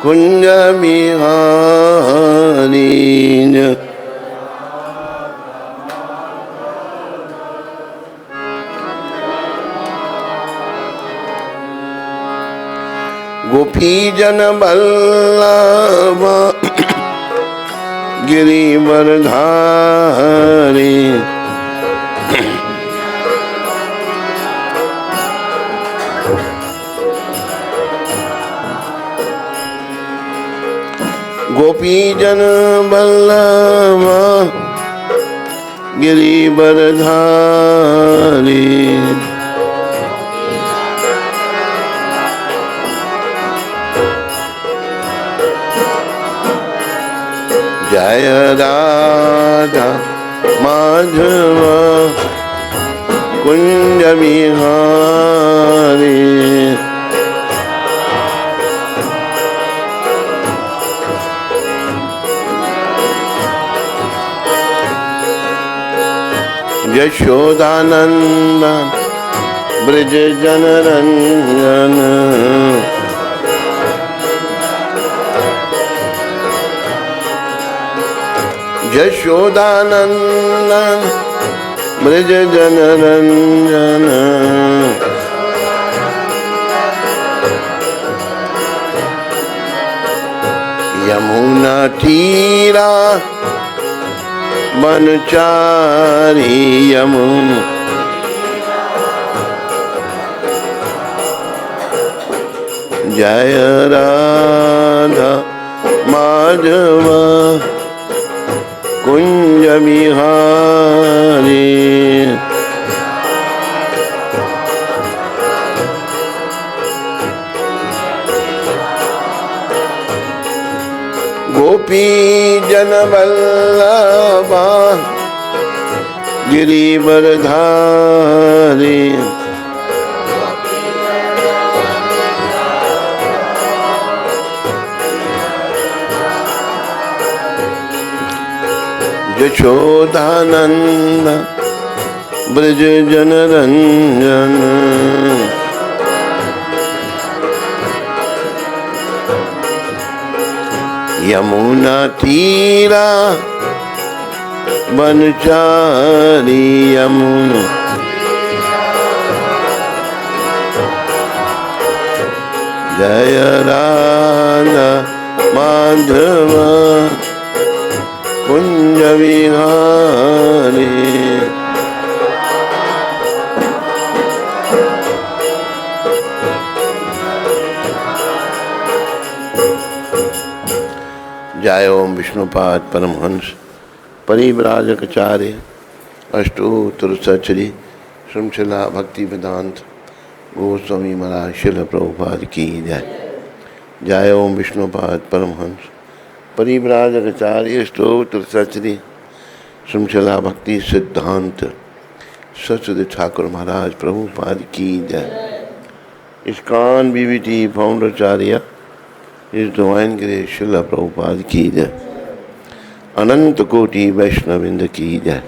कुंज बिहारी गोपी जन बल्लभ गिरिवरधारी गोपी जन बल्लभ गिरिवरधारी जय राधा माधव कुंज बिहारी यशोदानंदन ब्रज जनरंजन यशोदानंदन ब्रज जनरंजन यमुना तीरा बनचारी यमुना जय राधा माधव कुंज बिहारी गोपी जन वल्लभा गिरिवरधारी यशोदानंद ब्रज जनरंजन यमुना तीरा बनचारी यमुना जय राधा माधव कुंज बिहारी जय ओम विष्णुपाद परमहंस परिव्राजकाचार्य अष्टोत्तर सचरी श्रृंखला भक्ति वेदांत गोस्वामी महाराज शिल प्रभुपाद की जय। जय ओम विष्णुपाद परमहंस परिव्राजकाचार्य अष्टोत्तर सचरी श्रृंखला भक्ति सिद्धांत सचदेव ठाकुर महाराज प्रभुपाद की जय। इस्कॉन बीवीटी फाउंडराचार्य इस डिवाइन ग्रेस शिला प्रभुपाद की जय। अनंत कोटि वैष्णविंद की जय।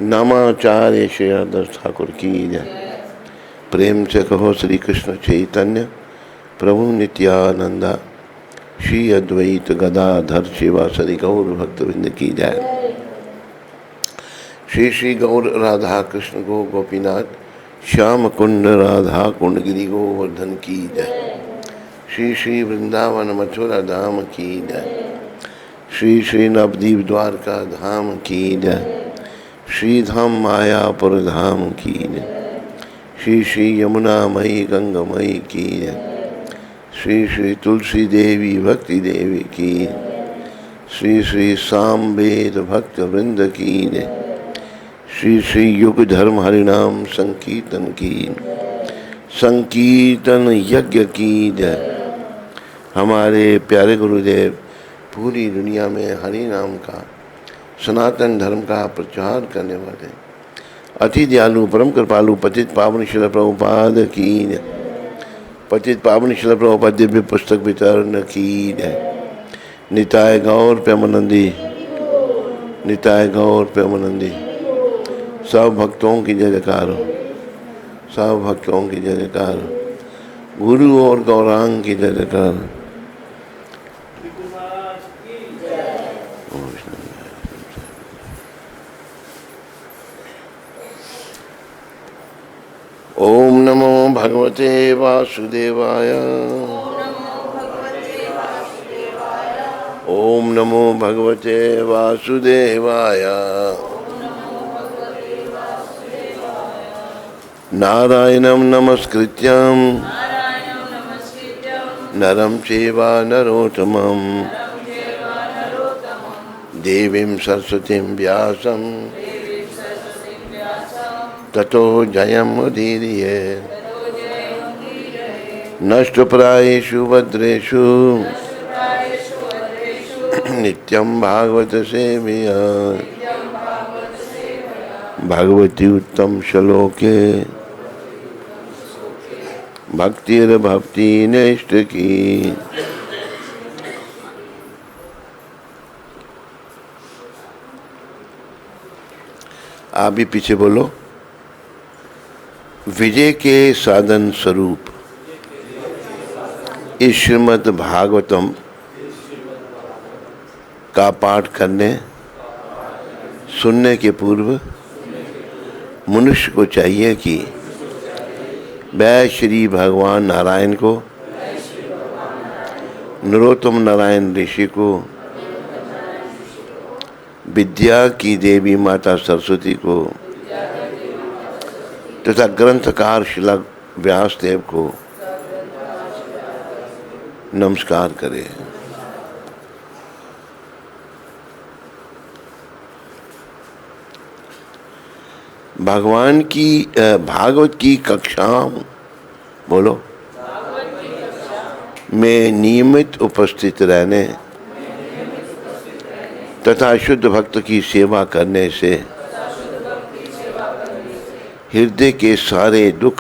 नामाचार्य श्री हरदास ठाकुर की जय। प्रेम से कहो श्री कृष्ण चैतन्य प्रभु नित्यानंदा श्री अद्वैत गदाधर शिवासरि गौर भक्तविंद की जय। श्री श्री गौर राधा कृष्ण गो गोपीनाथ श्याम कुंड राधा कुंड गिरि गोवर्धन की जय। श्री श्री वृंदावन मथुरा धाम की जय। श्री श्री नवदीप द्वारका धाम की जय। श्री धाम मायापुर धाम की जय। श्री श्री यमुना मई गंगामयी की जय। श्री श्री तुलसी देवी भक्ति देवी की। श्री श्री सामवेद भक्त वृंद की जय। श्री श्री युग धर्म हरिनाम संकीर्तन की संकीर्तन यज्ञ की जय। हमारे प्यारे गुरुदेव पूरी दुनिया में हरि नाम का सनातन धर्म का प्रचार करने वाले अति दयालु परम कृपालु पतित पावन शिल प्रभुपाद की जय। पतित पावन शिल प्रभुपाद दिव्य पुस्तक वितरण की जय। निताय गौर प्रेमानंदी निताय गौर प्रेमानंदी। सब भक्तों की जय जयकार हो। सब भक्तों की जय जयकार हो। गुरु और गौरांग की जय जयकार। ओम नमो भगवते वासुदेवाय। ओम नमो भगवते वासुदेवाय। नारायणं नमस्कृत्यं नरं चैव नरोत्तमं देवीं सरस्वतीं व्यासं ततो जयमुदीरये। नष्टप्रायेषु भद्रेषु नित्यं भागवत सेवया। भगवती उत्तम श्लोके भक्तिर्भक्ति नष्ट की। आप भी पीछे बोलो। विजय के साधन स्वरूप इस श्रीमद् भागवतम का पाठ करने सुनने के पूर्व मनुष्य को चाहिए कि वह श्री भगवान नारायण को, नरोत्तम नारायण ऋषि को, विद्या की देवी माता सरस्वती को तथा ग्रंथकार शिला व्यासदेव को नमस्कार करे। भगवान की भागवत की कक्षाओं बोलो में नियमित उपस्थित रहने तथा शुद्ध भक्त की सेवा करने से हृदय के सारे दुख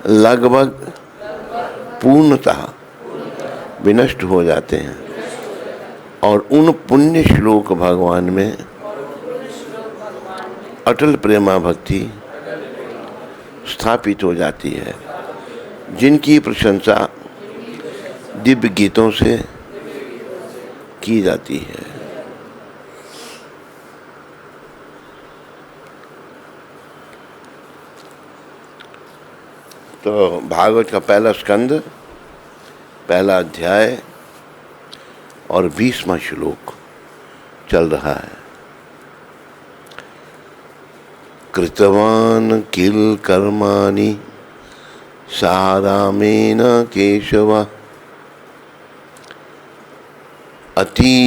लगभग पूर्णतः विनष्ट हो जाते हैं और उन पुण्य श्लोक भगवान में अटल प्रेमा भक्ति स्थापित हो जाती है, जिनकी प्रशंसा दिव्य गीतों से की जाती है। तो भागवत का पहला स्कंद, पहला अध्याय और 20वां श्लोक चल रहा है। कृतवान किल कर्माणि सारामेन केशव अति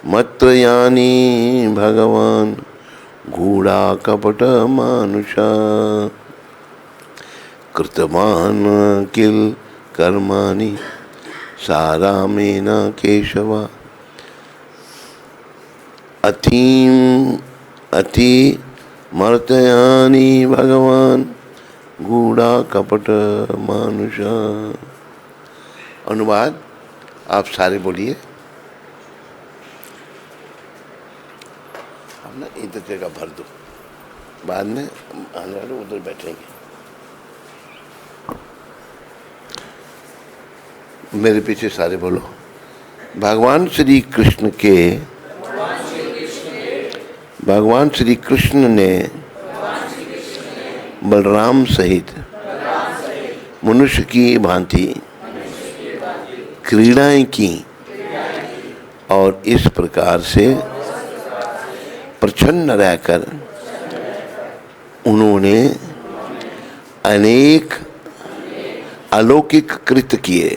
मत्रयानि भगवान गूढ़ा कपट मानुषा। कृतवान किल कर्माणि सारामेन केशव अति मर्तयानि भगवान गूढ़ा कपट मानुषा। अनुवाद आप सारे बोलिए। अब ना इधर जगह भर दो, बाद में आने वाले उधर बैठेंगे। मेरे पीछे सारे बोलो। भगवान श्री कृष्ण ने बलराम सहित मनुष्य की भांति क्रीड़ाएं की और इस प्रकार से प्रसन्न रहकर उन्होंने अनेक अलौकिक कृत्य किए।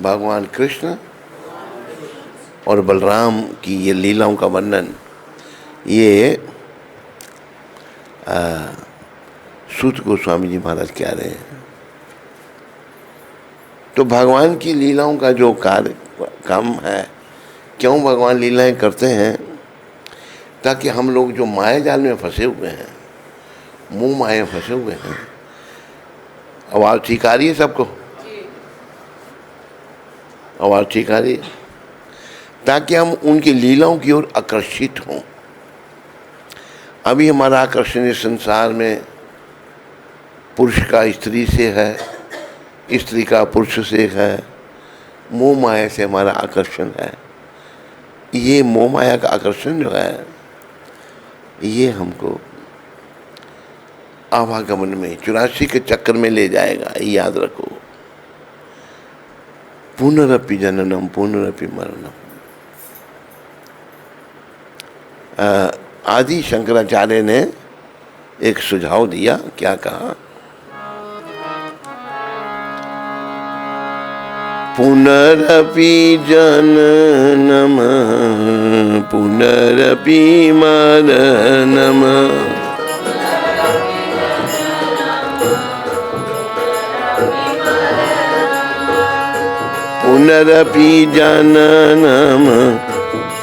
भगवान कृष्ण और बलराम की ये लीलाओं का वर्णन ये सूत गोस्वामी जी महाराज कह रहे हैं। तो भगवान की लीलाओं का जो काम है, क्यों भगवान लीलाएं करते हैं? ताकि हम लोग जो माया जाल में फंसे हुए हैं, मुंह माया फंसे हुए हैं। आवाज़ ठीक आ रही है सबको? आवाज़ ठीक आ रही है? ताकि हम उनकी लीलाओं की ओर आकर्षित हों। अभी हमारा आकर्षण इस संसार में पुरुष का स्त्री से है, स्त्री का पुरुष से है। मोह माया से हमारा आकर्षण है। ये मोह माया का आकर्षण जो है ये हमको आवागमन में 84 के चक्कर में ले जाएगा, याद रखो। पुनरपि जननम पुनरपि मरणम। आदि शंकराचार्य ने एक सुझाव दिया, क्या कहा? पुनरपि जननम पुनरपि मरणम पुनरपि जननम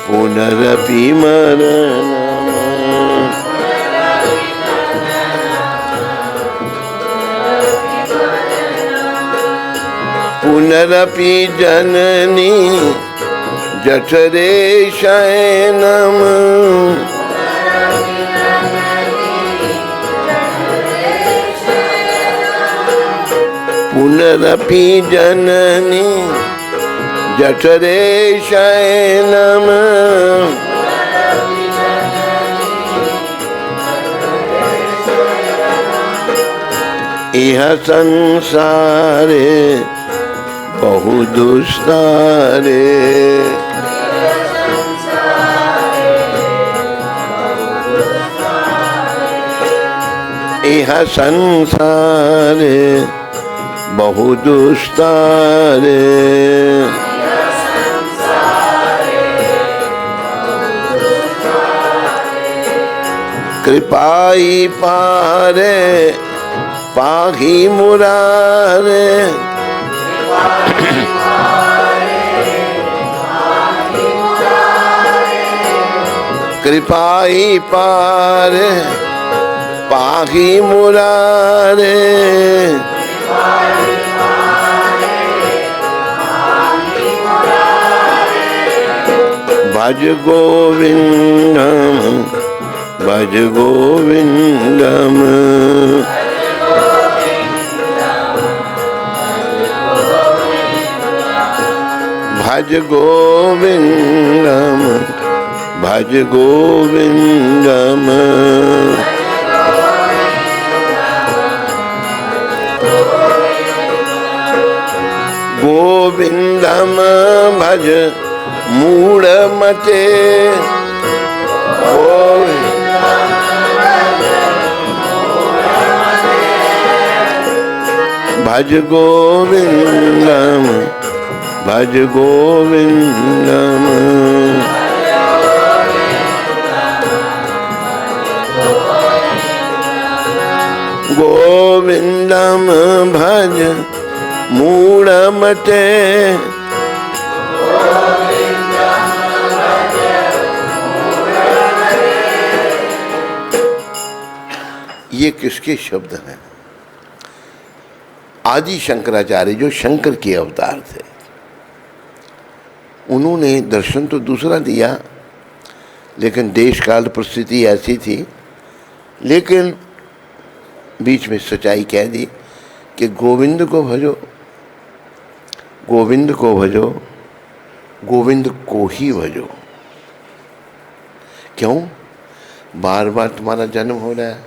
पुनरपि मरणम पुनरपि जननी जठरे शयनम पुनरपि जननी जठरे शयनम इह संसारे बहु दुस्तारे इह संसारे बहु दुस्तारे कृपाई पारे पाही मुरारे कृपाई पारे पाही मुरारे भज गोविंदम भज गोविंदम भज गोविंदम भज गोविंदम गोविंदम भज मूढ़ मते भज गोविंदम भज गोविंदम गोविंदम भज मूढ़ मते ये किसके शब्द हैं? आदि शंकराचार्य जो शंकर के अवतार थे, उन्होंने दर्शन तो दूसरा दिया, लेकिन देश काल परिस्थिति ऐसी थी, लेकिन बीच में सच्चाई कह दी कि गोविंद को भजो, गोविंद को भजो, गोविंद को ही भजो। क्यों? बार बार तुम्हारा जन्म हो रहा है,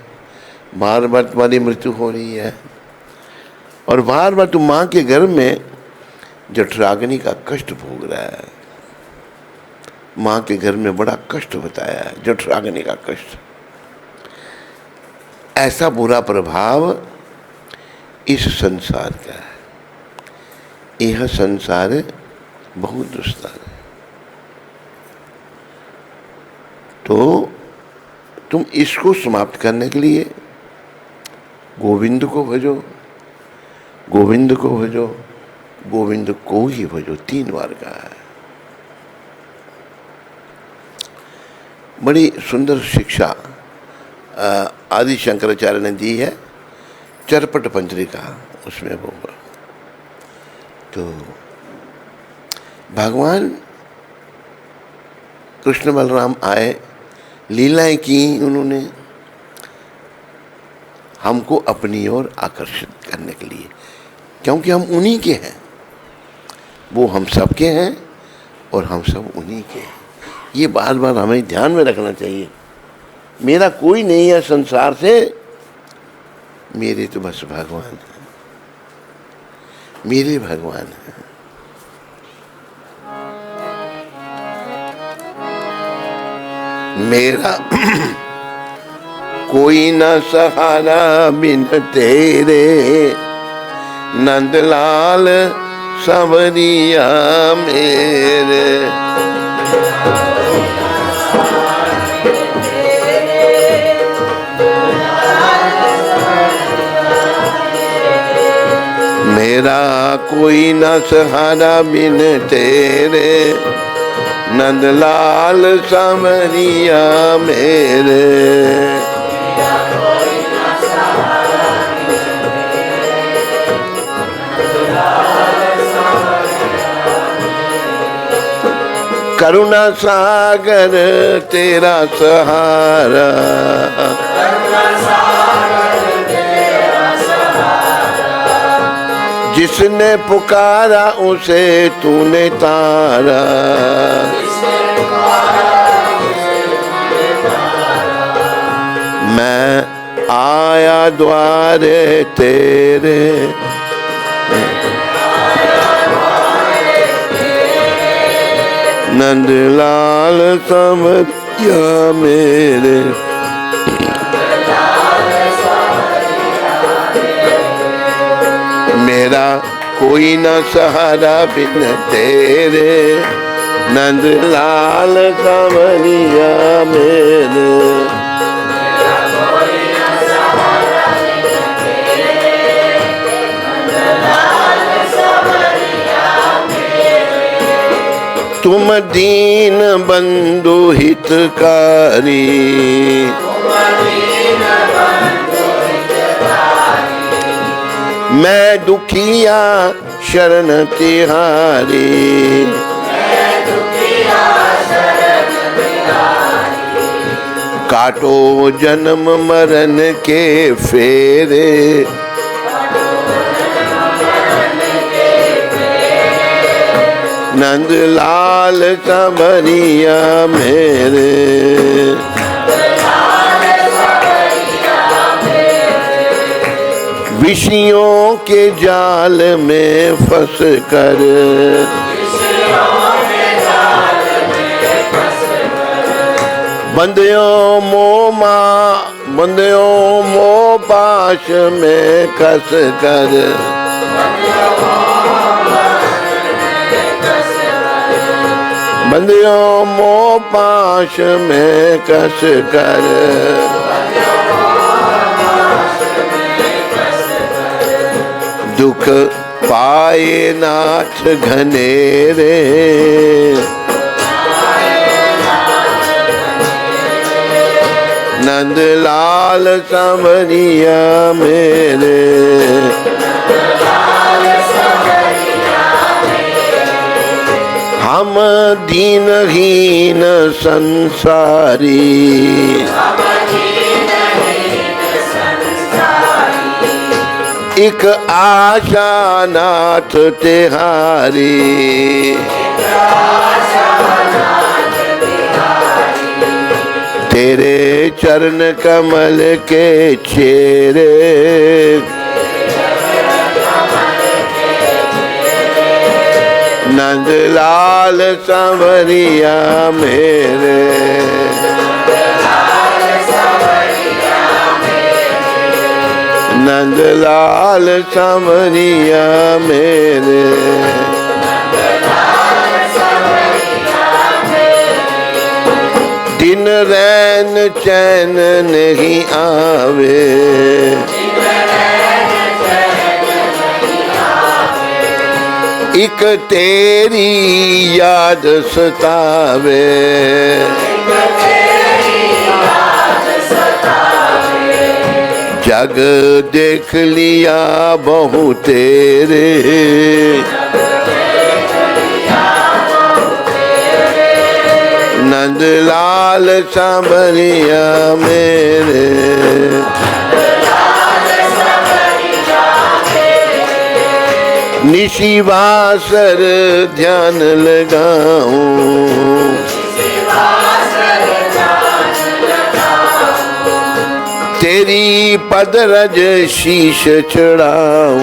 बार बार तुम्हारी मृत्यु हो रही है, और बार बार तुम माँ के गर्भ में जठराग्नि का कष्ट भोग रहा है। माँ के गर्भ में बड़ा कष्ट बताया है, जठराग्नि का कष्ट। ऐसा बुरा प्रभाव इस संसार का है। यह संसार बहुत दुस्तर है। तो तुम इसको समाप्त करने के लिए गोविंद को भजो, गोविंद को भजो, गोविंद को ही भजो, 3 बार कहा है। बड़ी सुंदर शिक्षा आदि शंकराचार्य ने दी है, चरपट पंचरिका उसमें होगा। तो भगवान कृष्ण बलराम आए, लीलाएं की उन्होंने, हमको अपनी ओर आकर्षित करने के लिए, क्योंकि हम उन्हीं के हैं। वो हम सब के हैं और हम सब उन्हीं के हैं। ये बार बार हमें ध्यान में रखना चाहिए। मेरा कोई नहीं है संसार से, मेरे तो बस भगवान हैं, मेरे भगवान हैं। मेरा कोई न सहारा बिन तेरे, नंदलाल सांवरिया मेरे। मेरा कोई न सहारा बिन तेरे, नंदलाल सांवरिया मेरे। करुणा सागर तेरा सहारा, जिसने पुकारा उसे तूने तारा। मैं आया द्वारे तेरे, नंदलाल सांवरिया मेरे। मेरा कोई न सहारा बिन तेरे, नंदलाल सांवरिया मेरे। तुम दीन बंधु हितकारी, मैं दुखिया शरण तिहारी। काटो जन्म मरण के फेरे, नंदलाल सांवरिया मेरे। विषयों के जाल में फंस कर, बंधियों मोह पाश में कस कर। बंधियों मोह पाश में कस कर। दुख पाए नाथ घनेरे, नंदलाल सांवरिया मेरे। हम दीनहीन संसारी, एक आशा नाथ तिहारी। तेरे चरण कमल के चेरे, नंदलाल सांवरिया मेरे। नंदलाल सांवरिया मेरे। दिन रैन चैन नहीं आवे, एक तेरी याद सतावे। जग देख लिया बहु तेरे, नंदलाल सांवरिया मेरे। निशिवासर ध्यान लगाऊं, तेरी पदरज शीश चढ़ाऊं,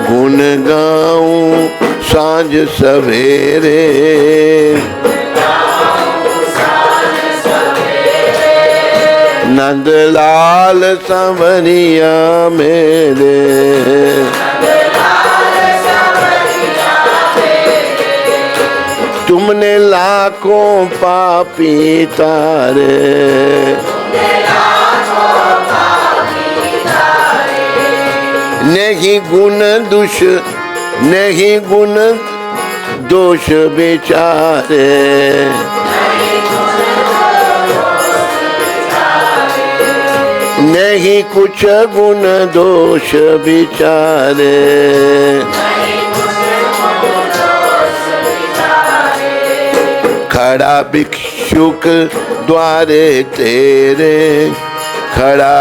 गुण गाऊं सांझ सवेरे, नंदलाल सांवरिया मेरे, तुमने लाखों पापी तारे, नहीं गुण दुष नहीं गुण दोष बेचारे, नहीं कुछ गुण दोष बिचारे, खड़ा भिक्षुक द्वारे तेरे, खड़ा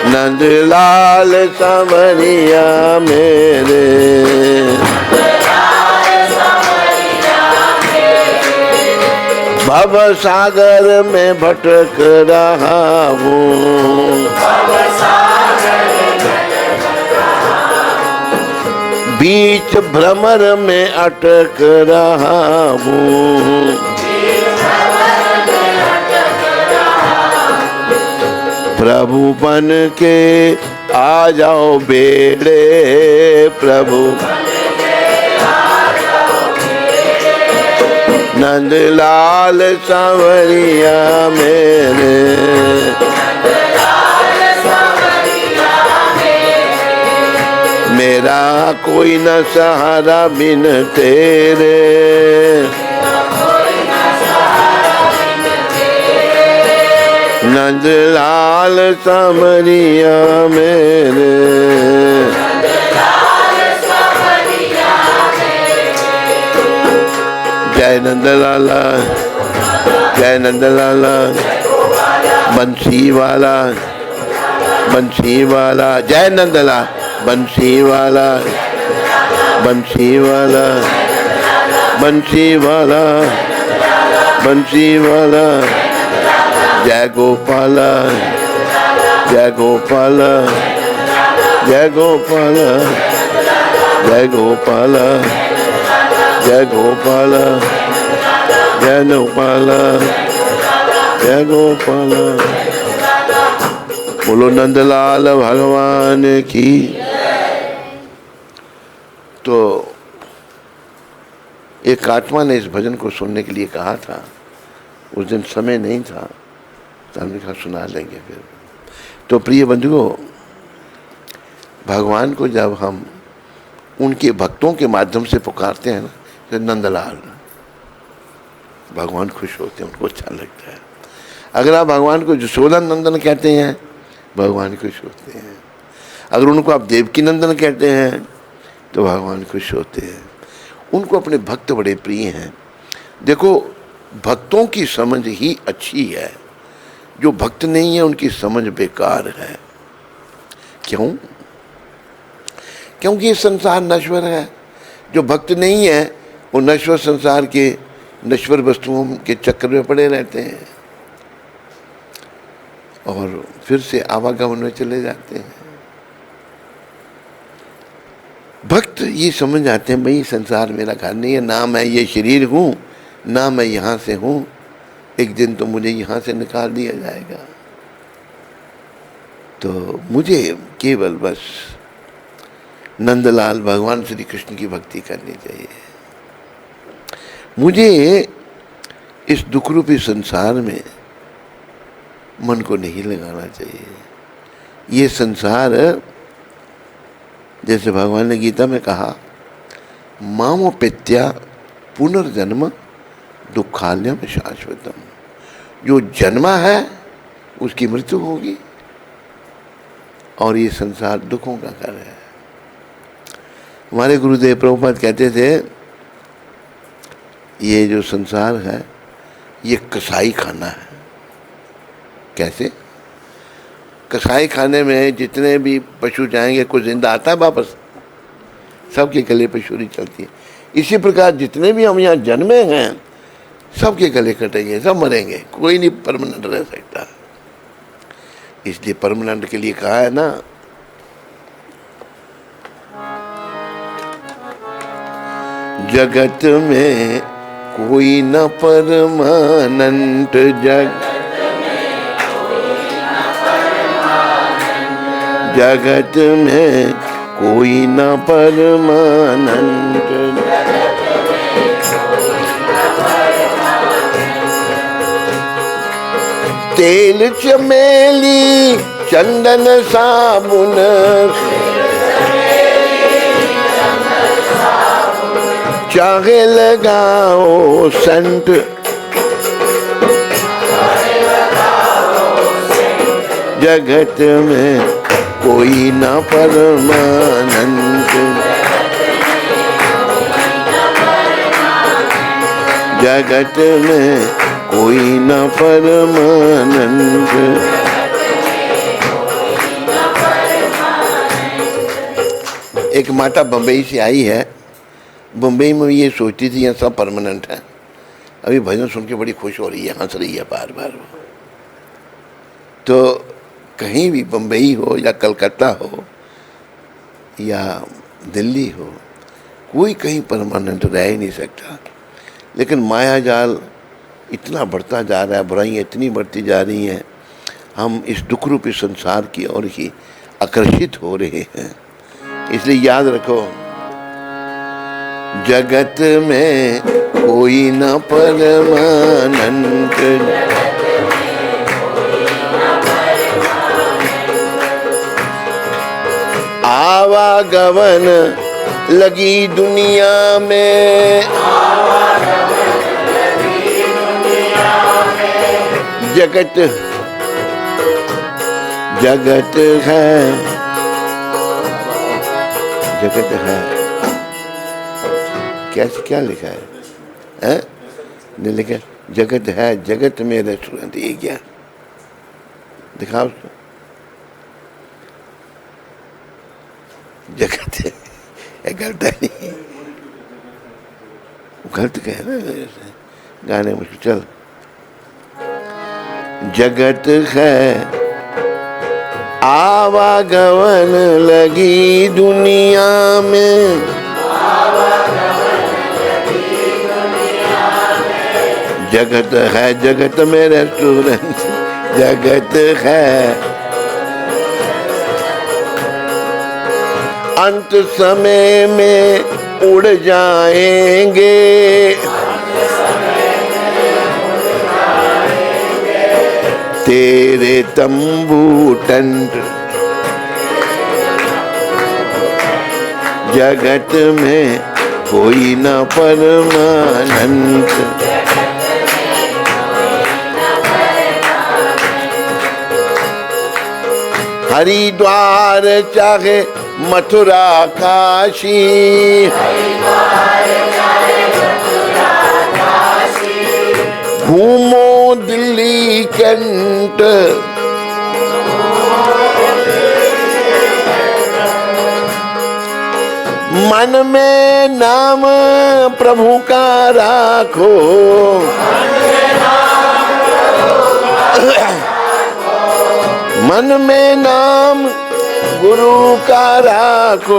नंदलाल सांवरिया मेरे, भव सागर में भटक रहा हूँ, बीच भ्रमर में अटक रहा हूँ, प्रभु बन के आ जाओ बेड़े, प्रभु नंदलाल सांवरिया मेरे, मेरा कोई न सहारा बिन तेरे, नंदलाल सांवरिया मेरे, जय नंदलाला, जय नंदलाला, बंसी वाला, बंसी वाला, जय नंदलाल, बंसी वाला, बंसी वाला, बंसी वाला, बंसी वाला, जय गोपाला, जय गोपाला, जय गोपाला, जय गोपाला, जय गोपाला, जय गोपाला, जय गोपाला। बोलो नंदलाल भगवान की। तो एक आत्मा ने इस भजन को सुनने के लिए कहा था, उस दिन समय नहीं था, तो हमने कहा सुना लेंगे फिर। तो प्रिय बंधुओं, भगवान को जब हम उनके भक्तों के माध्यम से पुकारते हैं ना, तो नंदलाल, भगवान खुश होते हैं, उनको अच्छा लगता है। अगर आप भगवान को यशोदा नंदन कहते हैं, भगवान खुश होते हैं। अगर उनको आप देवकी नंदन कहते हैं, तो भगवान खुश होते हैं। उनको अपने भक्त बड़े प्रिय हैं। देखो, भक्तों की समझ ही अच्छी है, जो भक्त नहीं है उनकी समझ बेकार है। क्यों? क्योंकि ये संसार नश्वर है। जो भक्त नहीं है वो नश्वर संसार के नश्वर वस्तुओं के चक्कर में पड़े रहते हैं और फिर से आवागमन में चले जाते हैं। भक्त ये समझ आते हैं, भाई संसार मेरा घर नहीं है, ना मैं ये शरीर हूँ, ना मैं यहाँ से हूँ, एक दिन तो मुझे यहाँ से निकाल दिया जाएगा। तो मुझे केवल बस नंदलाल भगवान श्री कृष्ण की भक्ति करनी चाहिए। मुझे इस दुख रूपी संसार में मन को नहीं लगाना चाहिए। ये संसार, जैसे भगवान ने गीता में कहा, मामोपेत्या पुनर्जन्म दुखाल्यम शाश्वतम। जो जन्मा है उसकी मृत्यु होगी और ये संसार दुखों का घर है। हमारे गुरुदेव प्रभुपाद कहते थे, ये जो संसार है ये कसाई खाना है। कैसे? कसाई खाने में जितने भी पशु जाएंगे कोई जिंदा आता है वापस? सबके गले पे छुरी चलती है। इसी प्रकार जितने भी हम यहाँ जन्मे हैं सबके गले कटेंगे, सब मरेंगे, कोई नहीं परमानेंट रह सकता। इसलिए परमानेंट के लिए कहा है ना, जगत में कोई न परमानेंट, जगत में कोई न परमानेंट। तेल चमेली चंदन साबुन, चाहे लगाओ सेंट, जगत में कोई ना परमानेंट, जगत में कोई ना परमानेंट। एक माता बम्बई से आई है। बम्बई में ये सोचती थी यहाँ सब परमानेंट है। अभी भजन सुन के बड़ी खुश हो रही है, हंस रही है बार बार। तो कहीं भी बम्बई हो या कलकत्ता हो या दिल्ली हो, कोई कहीं परमानेंट रह ही नहीं सकता। लेकिन माया जाल इतना बढ़ता जा रहा है, बुराइयाँ इतनी बढ़ती जा रही हैं, हम इस दुख रूपी संसार की ओर ही आकर्षित हो रहे हैं। इसलिए याद रखो, जगत में कोई न परमानेंट, आवागमन लगी दुनिया में, जगत जगत है, जगत है। कैसे, क्या लिखा है? नहीं लिखा, जगत है, जगत में रेस्टोरेंट, ये क्या दिखा उसको? जगत है, गलत है नहीं, गलत कह रहे गाने मुझको। चल, जगत है, आवागमन लगी दुनिया में, जगत है, जगत में रेस्टोरेंट, जगत है। अंत समय में उड़ जाएंगे, तेरे तंबू टंट, जगत में कोई न परमानेंट, हरिद्वार चाहे मथुरा काशी, घूमो दिल्ली कैंट, मन में नाम प्रभु का राखो, मन में नाम गुरु का राखो,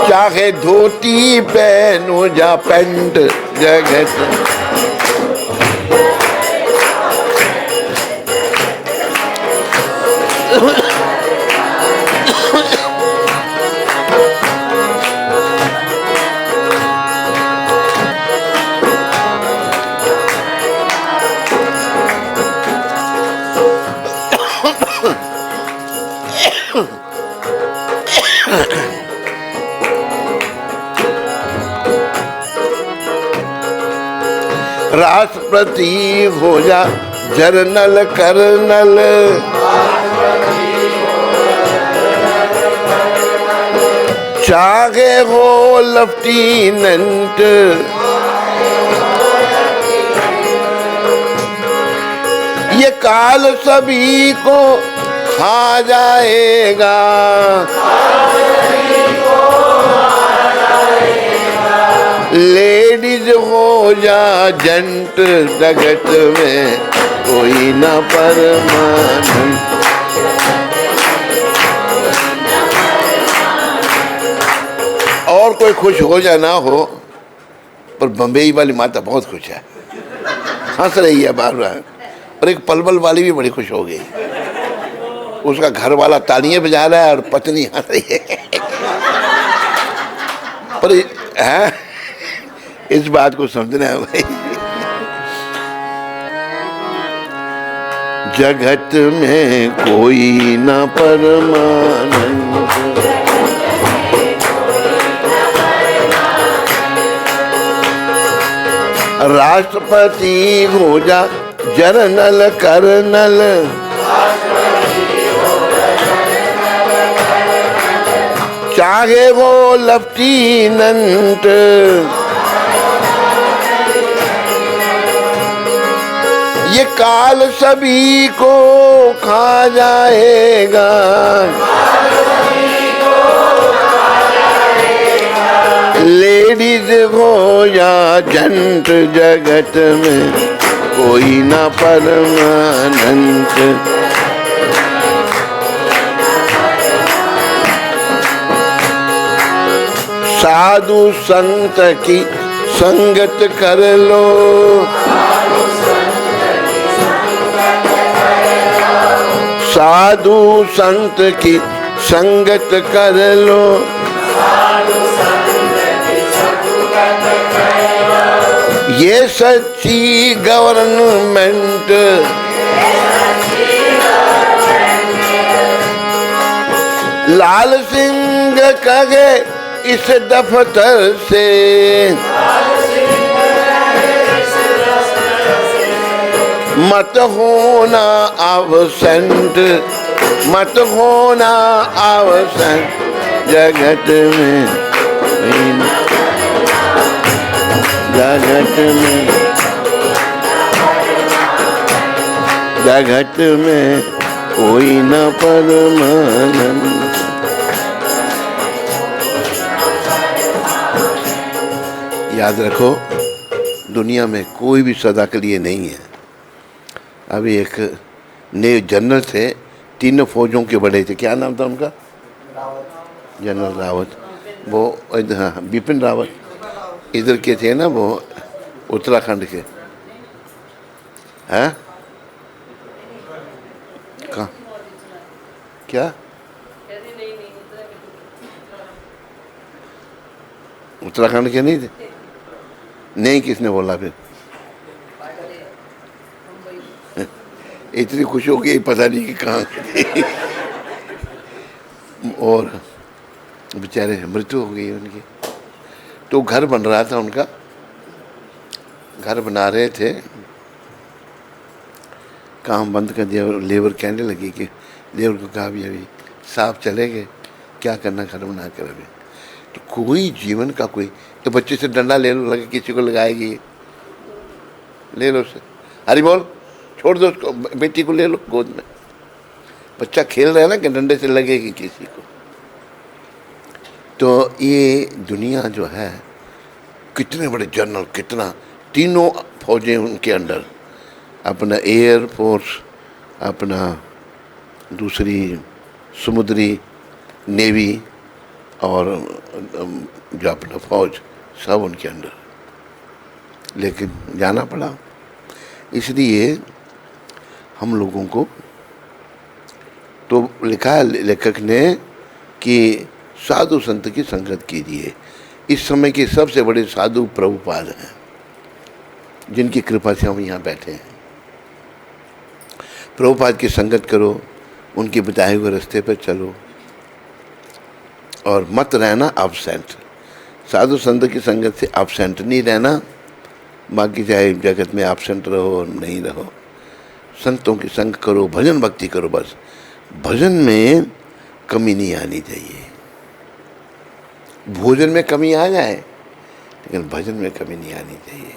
चाहे धोती पहनो या पैंट, जगत राष्ट्रपति हो जा जर्नल कर्नल, चाहे हो लेफ्टिनेंट, ये काल सभी को खा जाएगा। लेडीज हो या जेंट, जगत में कोई ना परमानेंट। और कोई खुश हो या ना हो, पर बम्बई वाली माता बहुत खुश है, हंस रही है बार बार। और एक पलवल वाली भी बड़ी खुश हो गई, उसका घर वाला तालियां बजा रहा है और पत्नी हंस रही है। पर है इस बात को समझना है भाई, जगत में कोई ना परमानेंट। राष्ट्रपति हो जा जनरल कर्नल, चाहे वो लेफ्टिनेंट, ये काल सभी को खा जाएगा। लेडीज हो या जेंट, जगत में कोई ना परमानेंट। साधु संत की संगत कर लो, साधु संत की संगत कर लो। ये सच्ची गवर्नमेंट, लाल सिंह कहे इस दफ्तर से, मत होना absent, मत होना absent। जगत में, जगत में, जगत में कोई न परमानेंट। याद रखो, दुनिया में कोई भी सदा के लिए नहीं है। अभी एक नए जनरल थे, तीनों फौजों के बड़े थे, क्या नाम था उनका? जनरल रावत। वो हाँ, बिपिन रावत इधर के थे ना, वो उत्तराखंड के हैं। कहाँ? क्या उत्तराखंड के नहीं थे? नहीं, किसने बोला फिर? इतनी खुश हो गई, पता नहीं कि कहाँ थे। और बेचारे मृत्यु हो गई उनकी। तो घर बन रहा था उनका, घर बना रहे थे, काम बंद कर दिया। लेबर कहने लगी कि लेबर को कहा भी अभी साहब चले गए, क्या करना घर बना कर अभी। तो कोई जीवन का कोई, तो बच्चे से डंडा ले लो, लगे किसी को लगाएगी, ले लो उसे, हरी बोल, छोड़ दो उसको, बेटी को ले लो गोद में। बच्चा खेल रहा है ना कि डंडे से लगेगी किसी को। तो ये दुनिया जो है, कितने बड़े जनरल, कितना, तीनों फौजें उनके अंडर, अपना एयर फोर्स, अपना दूसरी समुद्री नेवी और जो अपना फौज, सब उनके अंडर। लेकिन जाना पड़ा, इसलिए हम लोगों को तो लिखा है लेखक ने कि साधु संत की संगत कीजिए। इस समय के सबसे बड़े साधु प्रभुपाद हैं, जिनकी कृपा से हम यहाँ बैठे हैं। प्रभुपाद की संगत करो, उनके बताए हुए रास्ते पर चलो और मत रहना एब्सेंट। साधु संत की संगत से एब्सेंट नहीं रहना, बाकी चाहे जगत में एब्सेंट रहो और नहीं रहो, संतों की संग करो, भजन भक्ति करो। बस भजन में कमी नहीं आनी चाहिए। भोजन में कमी आ जाए लेकिन भजन में कमी नहीं आनी चाहिए।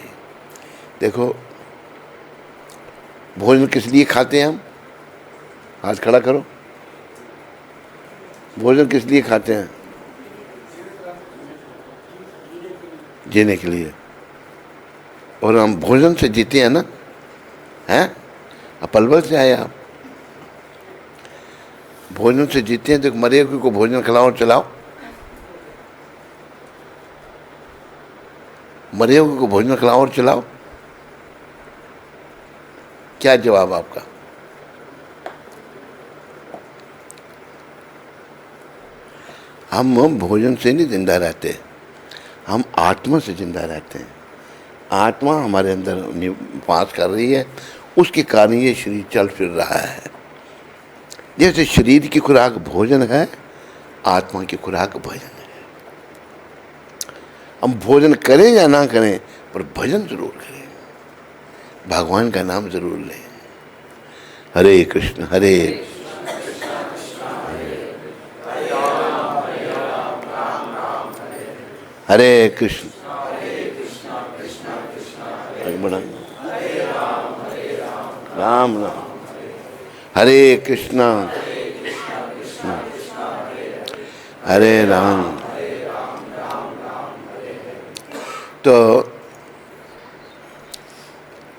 देखो, भोजन किस लिए खाते हैं हम? हाथ खड़ा करो। भोजन किस लिए खाते हैं? जीने के लिए। और हम भोजन से जीते हैं ना, हैं? अब पलवल से आए आप, भोजन से जीते हैं। तो मरे हुए को भोजन खिलाओ और चलाओ, मरे हुए को भोजन खिलाओ और चलाओ, क्या जवाब आपका? हम भोजन से नहीं जिंदा रहते, हम आत्मा से जिंदा रहते हैं। आत्मा हमारे अंदर वास कर रही है, उसके कारण ये शरीर चल फिर रहा है। जैसे शरीर की खुराक भोजन है, आत्मा की खुराक भजन है। हम भोजन करें या ना करें, पर भजन जरूर करें, भगवान का नाम जरूर लें। हरे कृष्ण हरे हरे कृष्ण राम राम हरे कृष्णा हरे राम। तो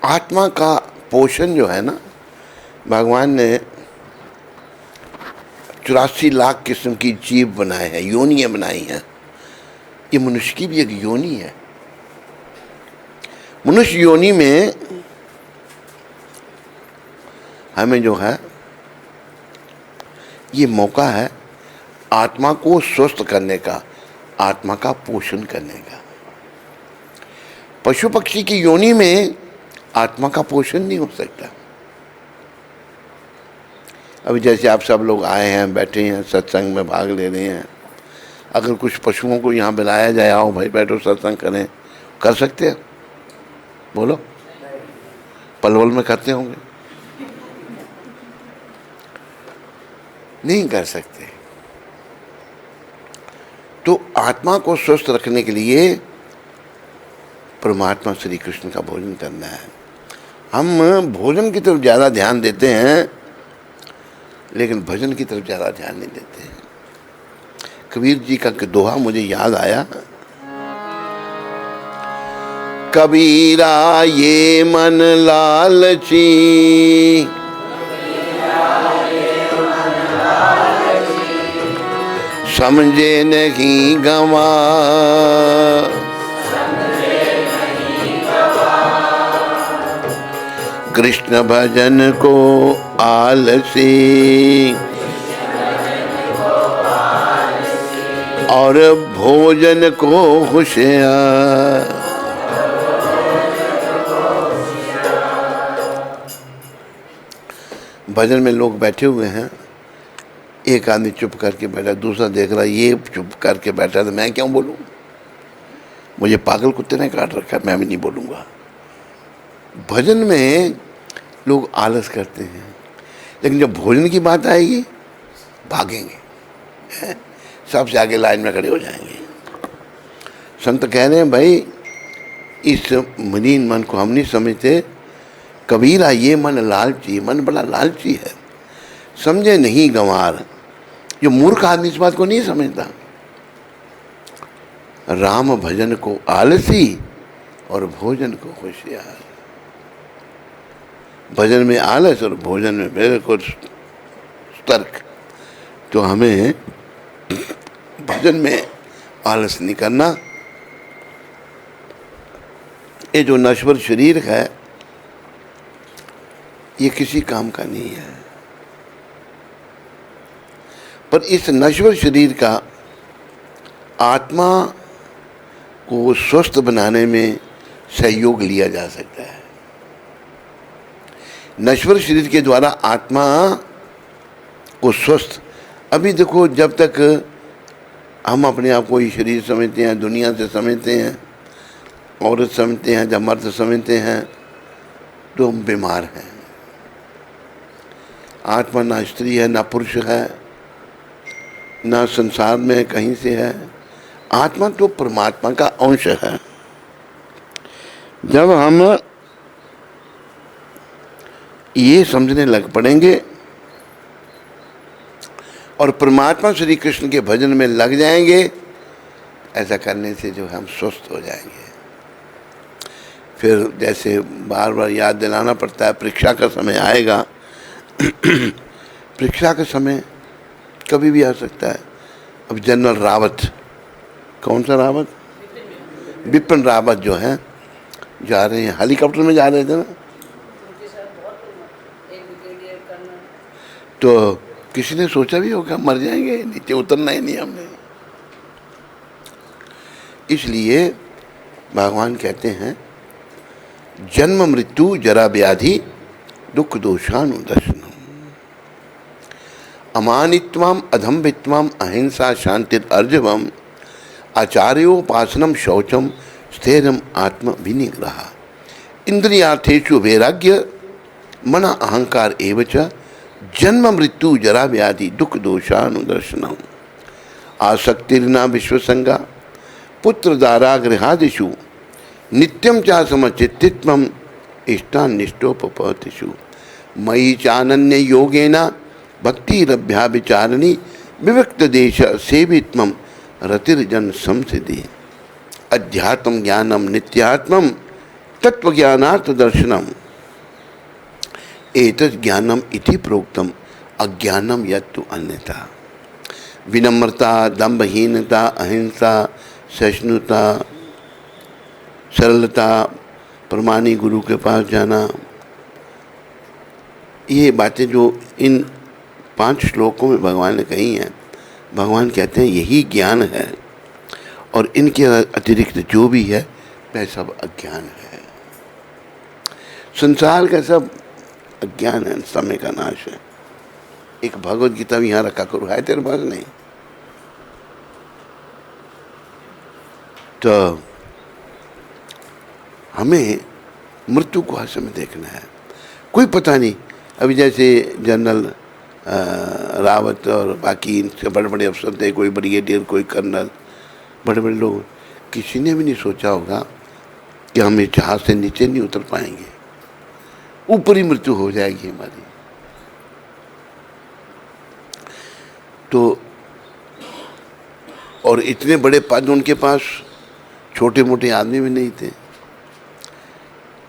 आत्मा का पोषण जो है ना, भगवान ने 84 लाख किस्म की जीव बनाए हैं, योनियां बनाई हैं। ये मनुष्य की भी एक योनि है। मनुष्य योनि में हमें जो है ये मौका है आत्मा को स्वस्थ करने का, आत्मा का पोषण करने का। पशु पक्षी की योनि में आत्मा का पोषण नहीं हो सकता। अभी जैसे आप सब लोग आए हैं, बैठे हैं, सत्संग में भाग ले रहे हैं, अगर कुछ पशुओं को यहाँ बुलाया जाए, आओ भाई बैठो सत्संग करें, कर सकते हैं? बोलो, पलवल में करते होंगे? नहीं कर सकते। तो आत्मा को स्वस्थ रखने के लिए परमात्मा श्री कृष्ण का भोजन करना है। हम भोजन की तरफ ज़्यादा ध्यान देते हैं, लेकिन भजन की तरफ ज़्यादा ध्यान नहीं देते हैं। कबीर जी का दोहा मुझे याद आया, कबीरा ये मन लालची, समझे नहीं गवा, कृष्ण भजन को आलसी, और भोजन को होशियार। भजन में लोग बैठे हुए हैं, एक आदमी चुप करके बैठा, दूसरा देख रहा, ये चुप करके बैठा, तो मैं क्यों बोलूं? मुझे पागल कुत्ते ने काट रखा, मैं भी नहीं बोलूंगा। भजन में लोग आलस करते हैं, लेकिन जब भोजन की बात आएगी भागेंगे, सबसे आगे लाइन में खड़े हो जाएंगे। संत कह रहे हैं, भाई इस मलिन मन को हम नहीं समझते। कबीरा ये मन लालची, मन बड़ा लालची है, समझे नहीं गंवार। जो मूर्ख आदमी इस बात को नहीं समझता। राम भजन को आलसी और भोजन को होशियार। भजन में आलस और भोजन में बिल्कुल तर्क। तो हमें भजन में आलस नहीं करना। ये जो नश्वर शरीर है, ये किसी काम का नहीं है, पर इस नश्वर शरीर का आत्मा को स्वस्थ बनाने में सहयोग लिया जा सकता है। नश्वर शरीर के द्वारा आत्मा को स्वस्थ, अभी देखो, जब तक हम अपने आप को ही शरीर समझते हैं, दुनिया से समझते हैं, औरत समझते हैं, जब मर्द समझते हैं, तो हम बीमार हैं। आत्मा ना स्त्री है, ना पुरुष है, ना संसार में कहीं से है। आत्मा तो परमात्मा का अंश है। जब हम ये समझने लग पड़ेंगे और परमात्मा श्री कृष्ण के भजन में लग जाएंगे, ऐसा करने से जो हम स्वस्थ हो जाएंगे। फिर जैसे बार बार याद दिलाना पड़ता है, परीक्षा का समय आएगा। परीक्षा का समय कभी भी आ सकता है। अब जनरल रावत, कौन सा रावत, बिपिन रावत जो है, जा रहे हैं, हेलीकॉप्टर में जा रहे थे ना, तो किसी ने सोचा भी होगा मर जाएंगे, नीचे उतरना ही नहीं हमने। इसलिए भगवान कहते हैं जन्म मृत्यु जरा व्याधि दुख दोषानुदर्शनम अमानित्वम अधम्भित्वम अहिंसा शांतिर अर्जवम आचार्योपासनम शौचम स्थिरम आत्म विनिग्रह इंद्रियार्थेषु वैराग्य मन अहंकार एवच जन्म मृत्यु जरा व्याधि दुख दोषानुदर्शनम आसक्तिर्ना विश्वसंगा पुत्र दारागृहादिषु नित्यम चा समचित्तित्वम इष्टानिष्टोपपतिषु मयि चानन्य योगेन भक्तिरभ्याभिचारिणी विविक्त देश सेवित्वम रतिर्जन संसिद्धि अध्यात्म ज्ञानम नित्यात्मम तत्वज्ञानार्थ दर्शनम एतत् ज्ञानम इति प्रोक्तम अज्ञानम यत्तु अन्यथा विनम्रता दंभहीनता अहिंसा सहिष्णुता सरलता प्रमाणी गुरु के पास जाना, ये बातें जो इन 5 श्लोकों में भगवान ने कही हैं, भगवान कहते हैं यही ज्ञान है और इनके अतिरिक्त जो भी है वह सब अज्ञान है। संसार का सब अज्ञान है, समय का नाश है। एक भगवत गीता भी यहाँ रखा करो, है तेरे पास नहीं? तो हमें मृत्यु को हास्य में देखना है, कोई पता नहीं। अभी जैसे जनरल रावत और बाकी इनसे बड़े बड़े अफसर थे, कोई ब्रिगेडियर, कोई कर्नल, बड़े बड़े लोग, किसी ने भी नहीं सोचा होगा कि हम इस जहाज से नीचे नहीं उतर पाएंगे, ऊपर ही मृत्यु हो जाएगी हमारी। तो और इतने बड़े पद उनके पास, छोटे मोटे आदमी भी नहीं थे।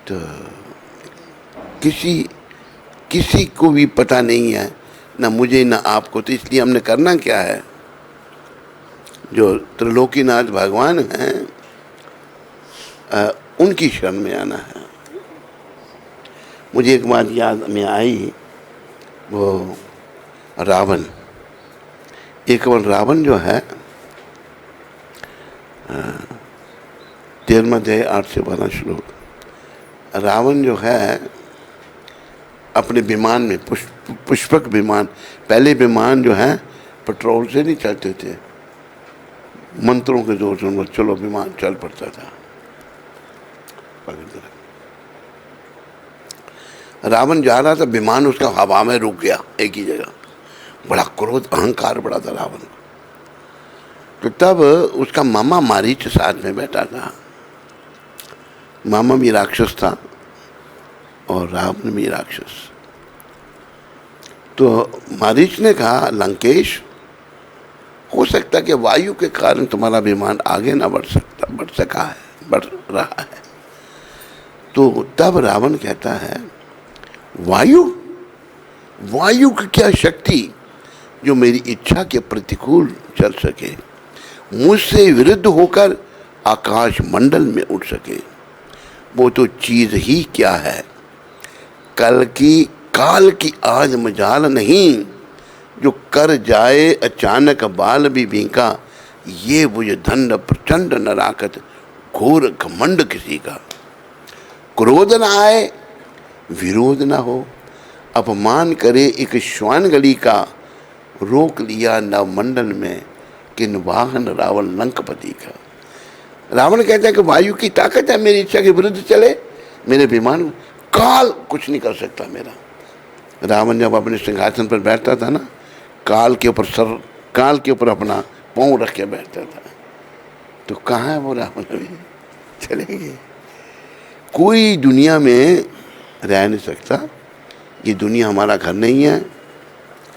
तो किसी को भी पता नहीं है, ना मुझे ना आपको। तो इसलिए हमने करना क्या है, जो त्रिलोकीनाथ भगवान हैं उनकी शरण में आना है। मुझे एक बात याद में आई, वो रावण, एक बार रावण जो है 13वां अध्याय 8 से 12 श्लोक, रावण जो है अपने विमान में पुष्पक विमान, पहले विमान जो है पेट्रोल से नहीं चलते थे, मंत्रों के जोर से चलो विमान चल पड़ता था। रावण जा रहा था, विमान उसका हवा में रुक गया एक ही जगह। बड़ा क्रोध अहंकार बड़ा था रावण को। तो तब उसका मामा मारीच साथ में बैठा था। मामा भी राक्षस था और रावण भी राक्षस। तो मारीच ने कहा, लंकेश, हो सकता है कि वायु के कारण तुम्हारा विमान आगे ना बढ़ रहा है। तो तब रावण कहता है, वायु की क्या शक्ति जो मेरी इच्छा के प्रतिकूल चल सके, मुझसे विरुद्ध होकर आकाश मंडल में उड़ सके। वो तो चीज ही क्या है, काल की आज मजाल नहीं, जो कर जाए अचानक बाल भी बीका। ये बुझ धंड प्रचंड नराकत, घोर घमंड किसी का। क्रोध न आए विरोध न हो, अपमान करे एक श्वान गली का। रोक लिया नवमंडल में किन वाहन रावण लंकपति का। रावण कहता है कि वायु की ताकत है, मेरी इच्छा के विरुद्ध चले, मेरे विमान काल कुछ नहीं कर सकता मेरा। रावण जब अपने सिंहासन पर बैठता था ना, काल के ऊपर अपना पाँव रख के बैठता था। तो कहाँ है वो रामनवमी? चलेंगे। कोई दुनिया में रह नहीं सकता, ये दुनिया हमारा घर नहीं है।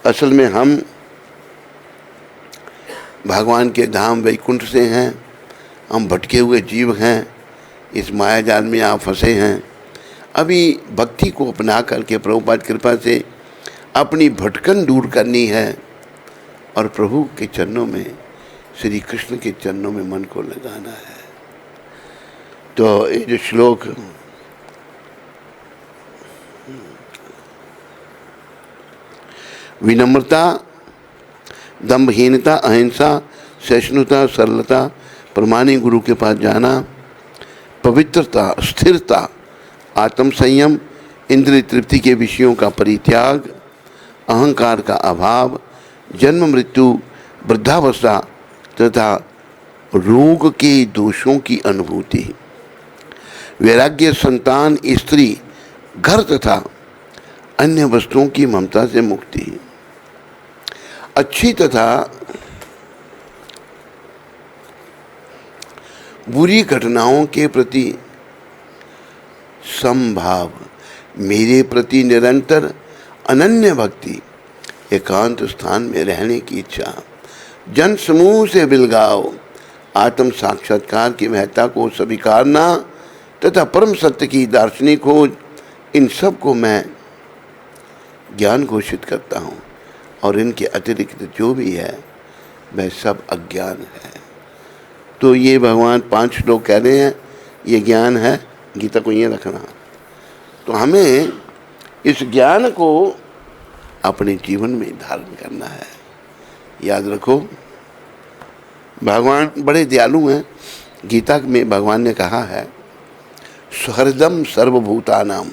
असल में हम भगवान के धाम वैकुंठ से हैं, हम भटके हुए जीव हैं, इस माया जाल में आप फंसे हैं। अभी भक्ति को अपना करके प्रभुपाद कृपा से अपनी भटकन दूर करनी है और प्रभु के चरणों में, श्री कृष्ण के चरणों में मन को लगाना है। तो ये जो श्लोक विनम्रता, दम्भहीनता, अहिंसा, सहिष्णुता, सरलता, प्रमाणी गुरु के पास जाना, पवित्रता, स्थिरता, आत्म संयम, इंद्रिय तृप्ति के विषयों का परित्याग, अहंकार का अभाव, जन्म मृत्यु, वृद्धावस्था तथा रोग के दोषों की अनुभूति, वैराग्य, संतान, स्त्री, घर तथा अन्य वस्तुओं की ममता से मुक्ति, अच्छी तथा बुरी घटनाओं के प्रति समभाव, मेरे प्रति निरंतर अनन्य भक्ति, एकांत स्थान में रहने की इच्छा, जन समूह से बिलगाव, आत्म साक्षात्कार की महत्ता को स्वीकारना तथा परम सत्य की दार्शनिक खोज, इन सब को मैं ज्ञान घोषित करता हूँ और इनके अतिरिक्त जो भी है वह सब अज्ञान है। तो ये भगवान 5 श्लोक कह रहे हैं, ये ज्ञान है, गीता को ये रखना। तो हमें इस ज्ञान को अपने जीवन में धारण करना है। याद रखो, भगवान बड़े दयालु हैं। गीता में भगवान ने कहा है, सहृदम सर्वभूतानाम,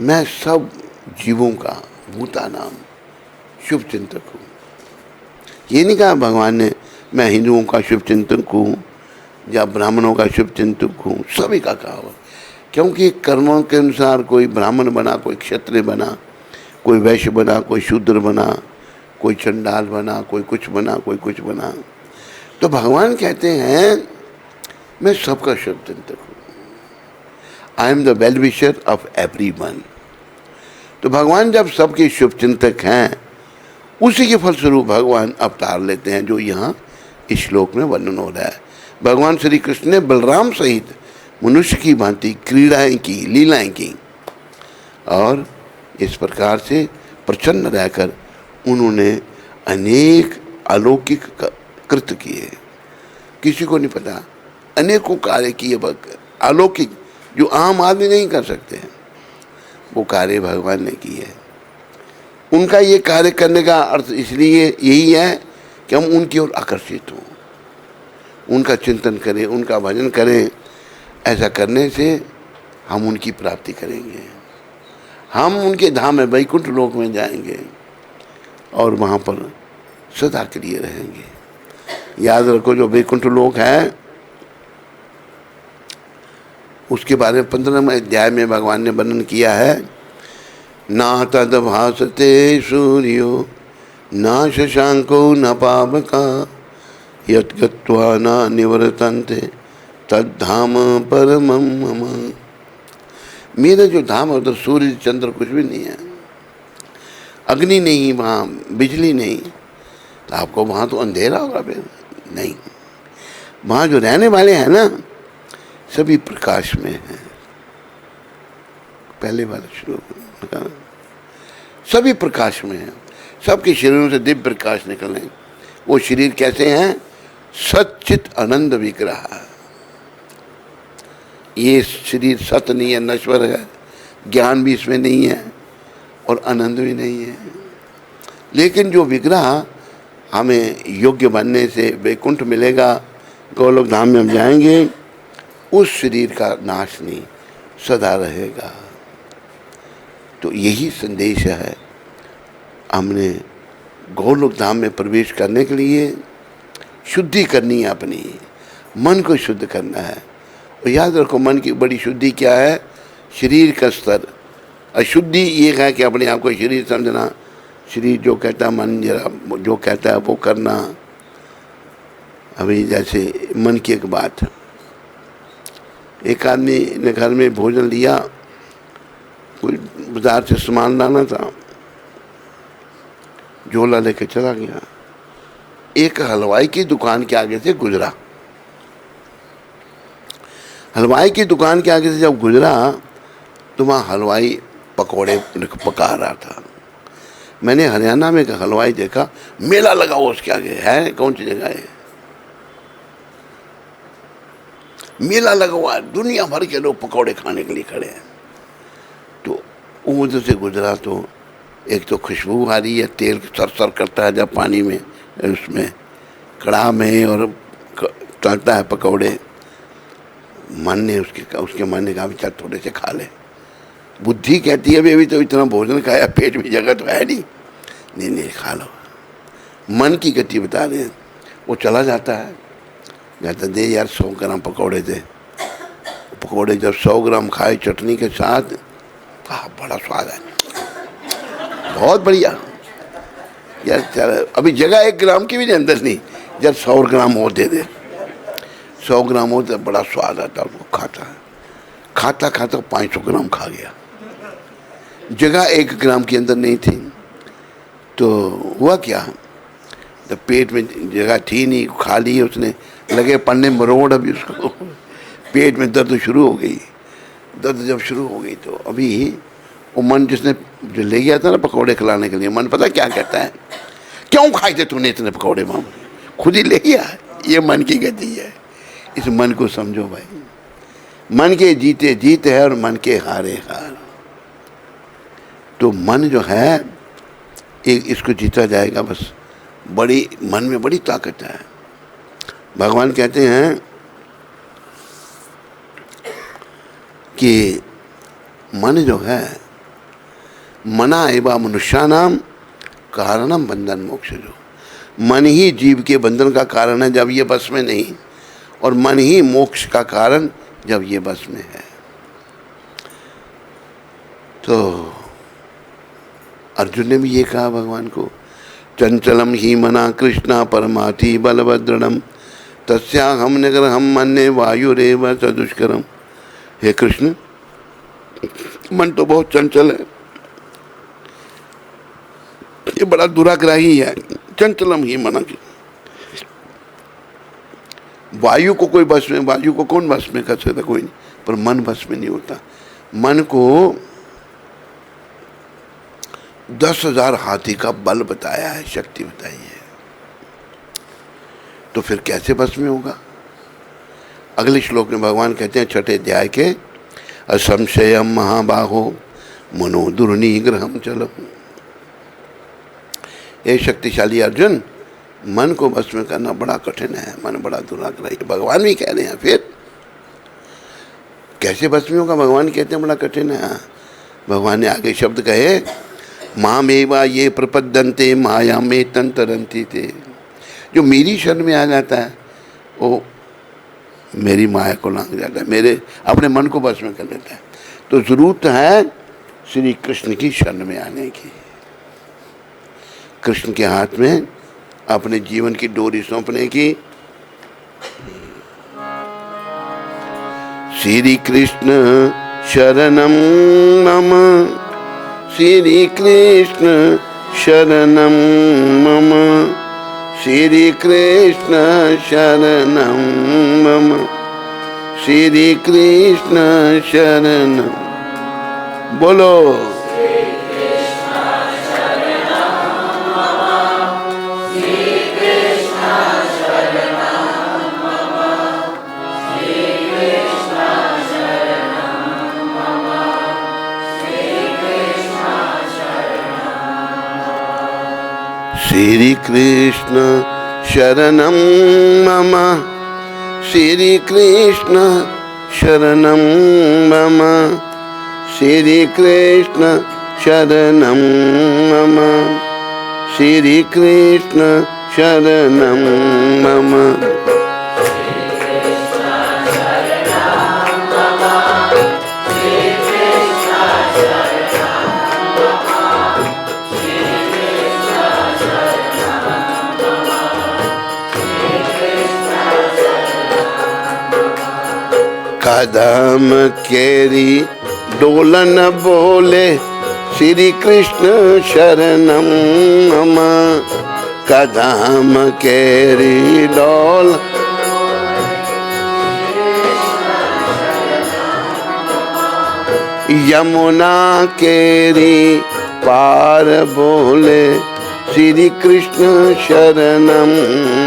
मैं सब जीवों का, भूतानाम, शुभ चिंतक हूँ। ये नहीं कहा भगवान ने मैं हिंदुओं का शुभ चिंतक हूँ या ब्राह्मणों का शुभ चिंतक हूँ, सभी का कहा हुआ। क्योंकि कर्मों के अनुसार कोई ब्राह्मण बना, कोई क्षत्रिय बना, कोई वैश्य बना, कोई शूद्र बना, कोई चंडाल बना, कोई कुछ बना, कोई कुछ बना। तो भगवान कहते हैं मैं सबका शुभ चिंतक हूँ। I am the well wisher of everyone. तो भगवान जब सबके शुभ चिंतक हैं, उसी के फलस्वरूप भगवान अवतार लेते हैं, जो यहाँ इस श्लोक में वर्णन हो रहा है। भगवान श्री कृष्ण ने बलराम सहित मनुष्य की भांति क्रीड़ाएं की, लीलाएं की और इस प्रकार से प्रसन्न रहकर उन्होंने अनेक अलौकिक कृत्य किए। किसी को नहीं पता, अनेकों कार्य किए अलौकिक, जो आम आदमी नहीं कर सकते हैं, वो कार्य भगवान ने किए। उनका ये कार्य करने का अर्थ इसलिए यही है कि हम उनकी ओर आकर्षित हों, उनका चिंतन करें, उनका भजन करें। ऐसा करने से हम उनकी प्राप्ति करेंगे, हम उनके धाम में वैकुंठ लोक में जाएंगे और वहाँ पर सदा के लिए रहेंगे। याद रखो, जो वैकुंठ लोक है उसके बारे में 15वें अध्याय में भगवान ने वर्णन किया है। ना तद भासते सूर्यो ना शशांको न पावका यत् गत्वा न निवर्तन्ते तद्धाम परमं मम। मेरा जो धाम है उधर सूर्य चंद्र कुछ भी नहीं है, अग्नि नहीं, वहाँ बिजली नहीं, तो आपको वहाँ तो अंधेरा होगा फिर नहीं। वहाँ जो रहने वाले हैं ना, सभी प्रकाश में हैं। पहले वाला श्लोक, सभी प्रकाश में हैं, सबके शरीरों से दिव्य प्रकाश निकल रहे हैं। वो शरीर कैसे हैं? सच्चित आनंद विग्रह। ये शरीर सत नहीं है, नश्वर है, ज्ञान भी इसमें नहीं है और आनंद भी नहीं है। लेकिन जो विग्रह हमें योग्य बनने से वैकुंठ मिलेगा, गोलोक धाम में हम जाएंगे, उस शरीर का नाश नहीं, सदा रहेगा। तो यही संदेश है। हमने गोलोक धाम में प्रवेश करने के लिए शुद्धि करनी है, अपनी मन को शुद्ध करना है। और याद रखो, मन की बड़ी शुद्धि क्या है? शरीर का स्तर। अशुद्धि ये है कि अपने आप को शरीर समझना, शरीर जो कहता है, मन जरा जो कहता है वो करना, अभी जैसे मन की एक बात, एक आदमी ने घर में भोजन लिया, कोई बाजार से सामान लाना था, झोला लेके चला गया, एक हलवाई की दुकान के आगे से गुजरा। हलवाई की दुकान के आगे से जब गुजरा तो वहाँ हलवाई पकोड़े पका रहा था। मैंने हरियाणा में एक हलवाई देखा, मेला लगा हुआ उसके आगे, है कौन सी जगह है, मेला लगा हुआ है, दुनिया भर के लोग पकौड़े खाने के लिए खड़े हैं। तो वो उधर से गुजरा तो एक तो खुशबू आ रही है, तेल सर करता है जब पानी में, उसमें कढ़ा में, और तलता है पकौड़े। मन ने उसके मन ने कहा चल थोड़े से खा ले। बुद्धि कहती है अभी तो इतना भोजन खाया, पेट में जगह तो है नहीं, नहीं खा लो। मन की गति बता रहे हैं। वो चला जाता है, कहता दे यार 100 ग्राम पकौड़े दे। पकौड़े जब 100 ग्राम खाए चटनी के साथ, बड़ा स्वाद है, बहुत बढ़िया यार। चल अभी जगह 1 ग्राम की भी अंदर नहीं, जब 100 ग्राम और दे दे, 100 ग्राम हो तो बड़ा स्वाद आता है। उसको खाता है, खाता खाता 500 ग्राम खा गया, जगह 1 ग्राम के अंदर नहीं थी। तो हुआ क्या, तो पेट में जगह थी नहीं, खा ली उसने, लगे पढ़ने मरोड़। अभी उसको पेट में दर्द शुरू हो गई। दर्द जब शुरू हो गई तो अभी वो मन जिसने जो ले गया था ना पकौड़े खिलाने के लिए, मन पता क्या कहता है, क्यों खाए थे तूने इतने पकौड़े माम, खुद ही ले गया। ये मन की गति है। इस मन को समझो भाई, मन के जीते जीत है और मन के हारे हार। तो मन जो है एक, इसको जीता जाएगा बस। बड़ी मन में बड़ी ताकत है। भगवान कहते हैं कि मन जो है, मना एवं मनुष्यानाम कारणम बंधन मोक्ष। जो मन ही जीव के बंधन का कारण है जब ये बस में नहीं, और मन ही मोक्ष का कारण जब ये बस में है। तो अर्जुन ने भी ये कहा भगवान को, चंचलम ही मना कृष्णा परमाथि बलभद्रणम तस्या हम नगर हम मन्ने वायुरेव सदुष्करम। हे कृष्ण, मन तो बहुत चंचल है, ये बड़ा दुराग्राही है। चंचलम ही मना, वायु को कोई बस में, वायु को कौन बस में कर सकता, कोई नहीं, पर मन बस में नहीं होता। मन को 10,000 हाथी का बल बताया है, शक्ति बताई है, तो फिर कैसे बस में होगा। अगले श्लोक में भगवान कहते हैं 6ठे अध्याय के, असंशयम महाबाहो मनो दुर्निग्रहम चलम। ये शक्तिशाली अर्जुन, मन को बस में करना बड़ा कठिन है, मन बड़ा दुराग्रही। भगवान भी कह रहे हैं, फिर कैसे बस में होगा। भगवान कहते हैं बड़ा कठिन है। भगवान ने आगे शब्द कहे, मामेवा ये प्रपद्यन्ते माया में तंतरंती थे। जो मेरी शरण में आ जाता है वो मेरी माया को लांग जाता है, मेरे अपने मन को बस में कर लेता है। तो जरूरत है श्री कृष्ण की शरण में आने की, कृष्ण के हाथ में अपने जीवन की डोरी सौंपने की। श्री कृष्ण शरणम मम, श्री कृष्ण शरणम मम, श्री कृष्ण शरणम मम, श्री कृष्ण शरणम। बोलो श्री कृष्ण शरणम मम, श्री कृष्ण शरणम मम, श्री कृष्ण शरणम मम, श्री कृष्ण शरणम मम। कदम केरी डोलन बोले श्री कृष्ण शरणम मम। कदम केरी डोल यमुना केरी पार बोले श्री कृष्ण शरणम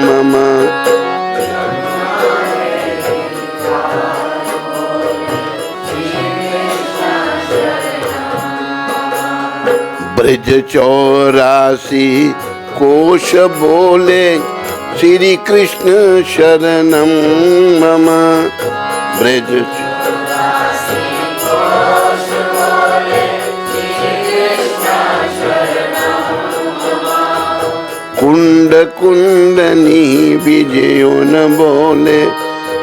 मम। ब्रज 84 कोश बोले श्री कृष्ण शरणम मम। ब्रज कुंड कुंडनी विजयो न बोले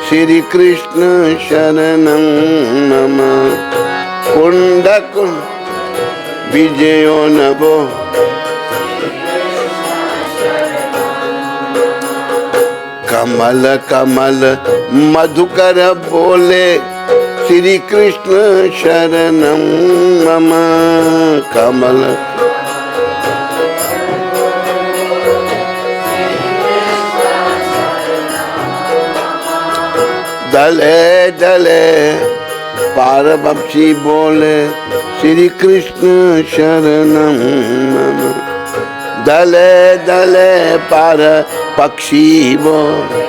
श्री कृष्ण शरणम मम। कुंड कुंड विजयो न बो कमल कमल मधुकर बोले श्री कृष्ण शरणम मम। कमल दले दले पारबक्षी बोले श्री कृष्ण शरणम मम। दले दले पार पक्षी बोले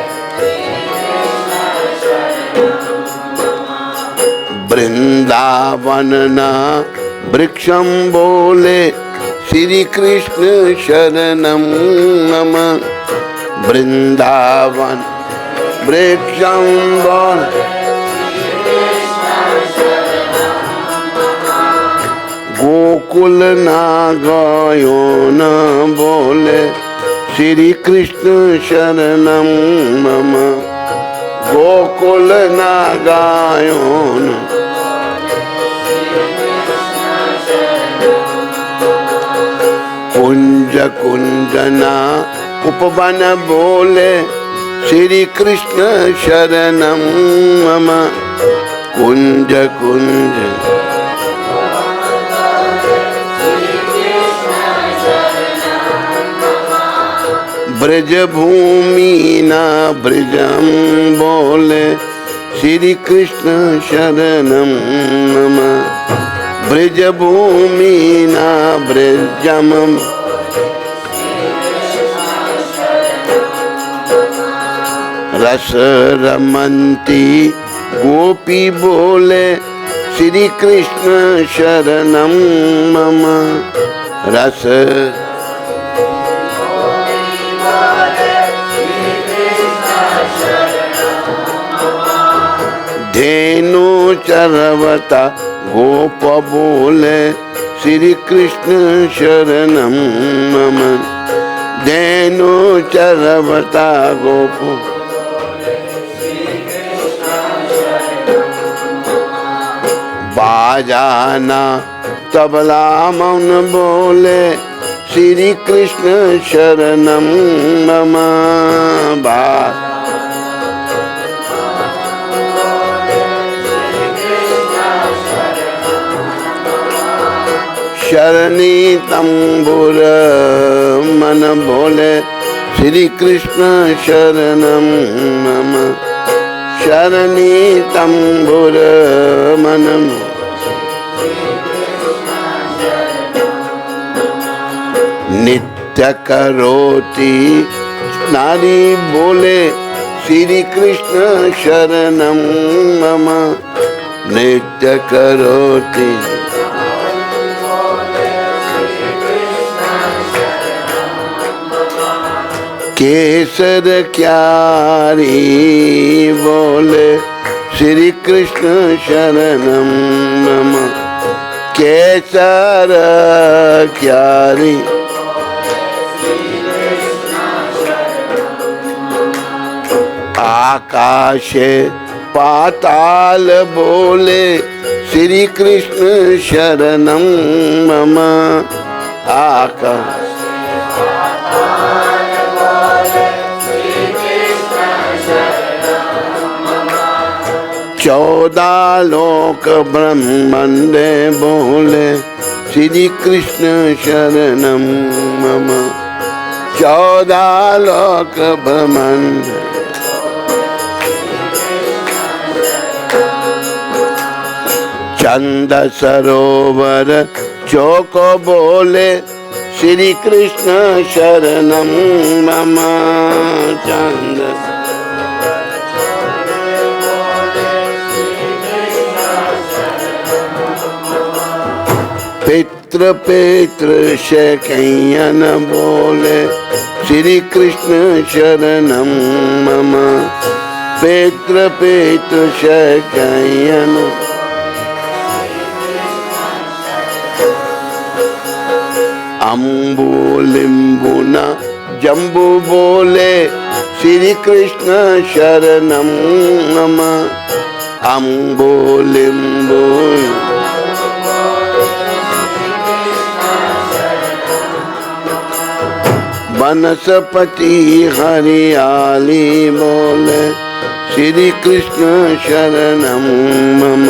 वृंदावन ना वृक्षम बोले श्री कृष्ण शरणम मम। वृंदावन वृक्षम बोले गोकुल ना गयो न बोले श्री कृष्ण शरणम मम। गोकुल ना गायो न कुंज कुंजना उपवन बोले श्री कृष्ण शरणम मम। कुंज कुंज ब्रज भूमि ना ब्रजम बोले श्री कृष्ण शरणम मम। ब्रज भूमि ना ब्रजम रस रमंती गोपी बोले श्री कृष्ण शरणम मम। रस धेनु चरवता गोप बोले श्री कृष्ण शरणम मम। धेनु चरवता गोप बाजाना तबला मौन बोले श्री कृष्ण शरणम मम। शरणी तंबुर मन बोले श्री कृष्ण शरणम मम। शरणी तंबुर मन नित्य करोति नारी बोले श्री कृष्ण शरणम मम। नित्य करोति केसर क्यारी बोले श्री कृष्ण शरणम मम। केसर क्यारी आकाशे पाताल बोले श्री कृष्ण शरणम मम। आकाश 14 लोक ब्रह्मांडे बोले श्री कृष्ण शरणम मम। 14 लोक ब्रह्मांड चंद सरोवर चौको बोले श्री कृष्ण शरणम मम। चंद पितृ पितृ शैकयन बोले श्री कृष्ण शरणम मम। पितृ पितृ शैकयन अम्बु लिम्बुना जम्बू बोले श्री कृष्ण शरणम मम। अम्बु लिम्बु वनस्पति हरियाली बोले श्री कृष्ण शरणम मम।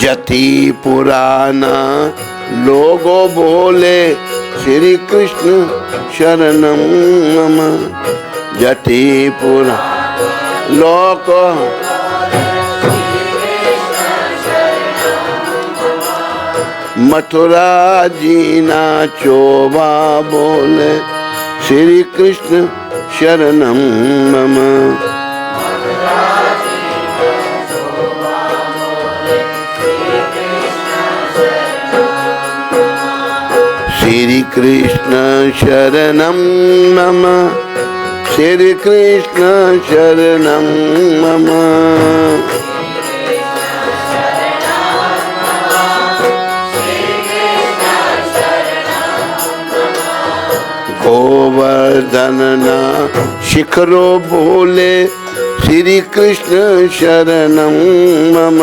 जति पुराना लोगो बोले श्री कृष्ण शरणम मम। जति पुरा लोक मथुरा जीना चोबा बोले श्री कृष्ण शरणम मम। श्री कृष्ण शरणम मम। श्री कृष्ण शरणम मम। गोवर्धनना शिखरो बोले श्री कृष्ण शरणम मम।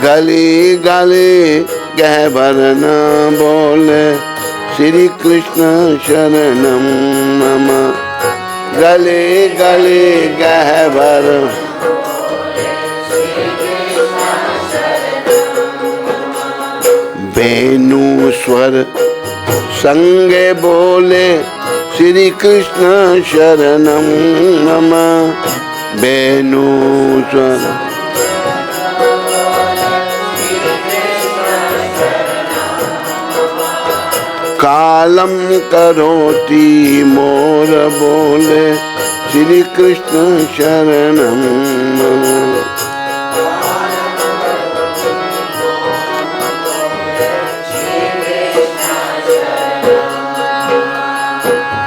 गली गली गहबरना बोले श्री कृष्ण शरणम मम। गली गली गहबर वेणु स्वर संगे बोले श्री कृष्ण शरणम मम। वेणु स्वर कालम करोति मोर बोले श्री कृष्ण शरणम मम।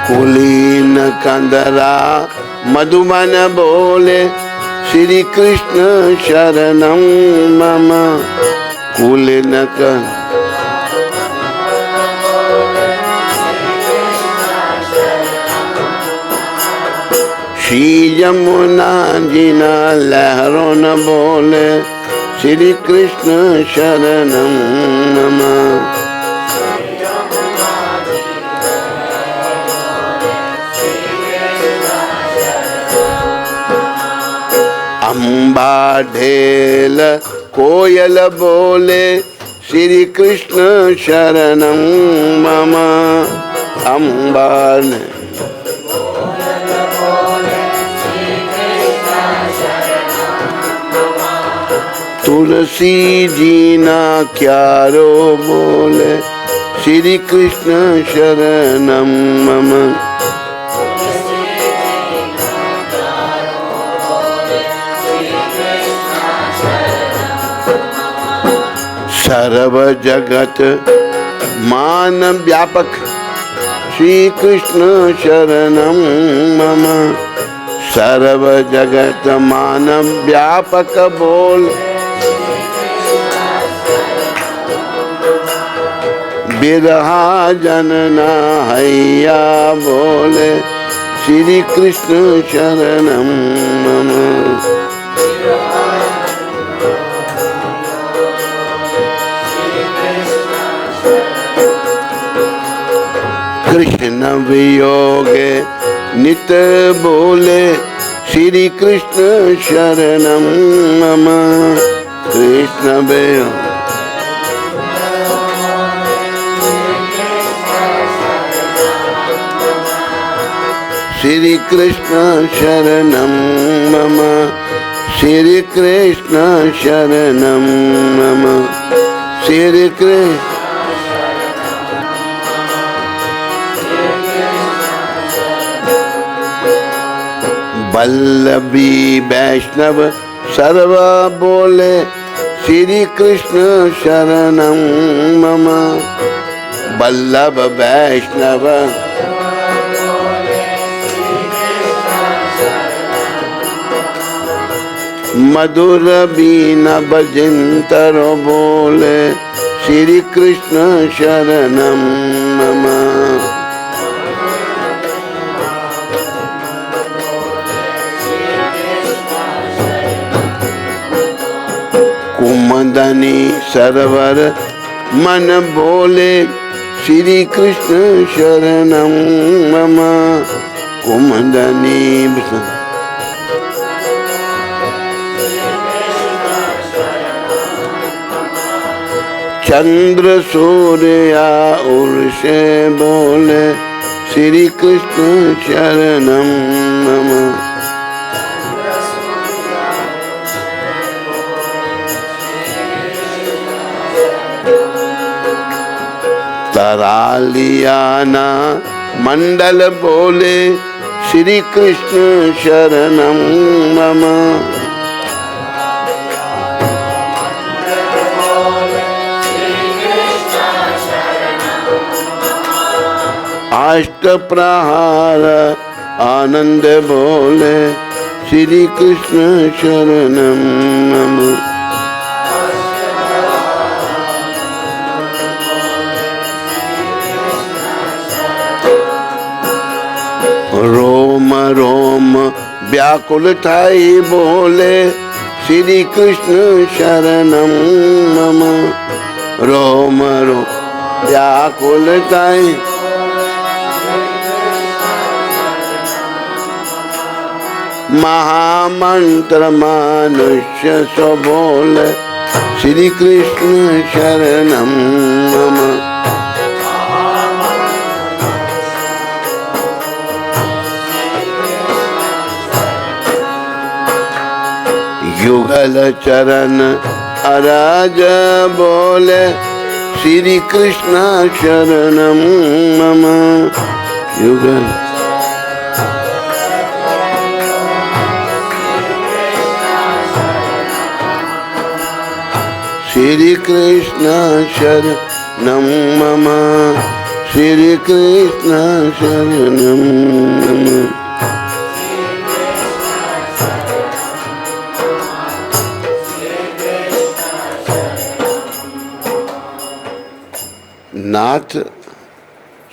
कुलीन कंदरा मधुबन बोले श्री कृष्ण शरणम मम। कुलीन श्री यमुना जिना लहरों न बोले श्री कृष्ण शरणम मम। अम्बा ढेल कोयल बोले श्री कृष्ण शरणम मम। अम्बा तुलसी जीना क्यारो बोले श्री कृष्ण शरणम मम। सर्व जगत मान व्यापक श्री कृष्ण शरणम मम। सर्व जगत मान व्यापक बोल बिरहा जनना हैया बोले श्री कृष्ण शरणम मम। कृष्ण वियोगे नित बोले श्री कृष्ण शरणम मम। कृष्ण वियोग श्री कृष्ण शरणम मम। श्री कृष्ण शरणम मम। श्री कृष्ण वल्लभी वैष्णव सर्वा बोले श्री कृष्ण शरणम मम। वल्लभ वैष्णव मधुर बीन भजंतर बोले श्री कृष्ण शरणम मम। कुमदनी सरवर मन बोले श्री कृष्ण शरणम मम। कुमदनी चंद्र सूर्या उर्ष बोले श्री कृष्ण शरणम मम। तरालियाना मंडल बोले श्री कृष्ण शरणम मम। अष्ट प्रहार आनंद बोले श्री कृष्ण शरणम मम। रोम रोम व्याकुल ठाई बोले श्री कृष्ण शरणम मम। रोम रोम व्याकुल ठाई महामंत्र मनुष्य सो बोले श्री कृष्ण शरणम मम। युगल चरण अराज बोले श्री कृष्ण शरणम मम। युगल श्री कृष्ण शरणम मम। श्री कृष्ण शरणम मम। नाथ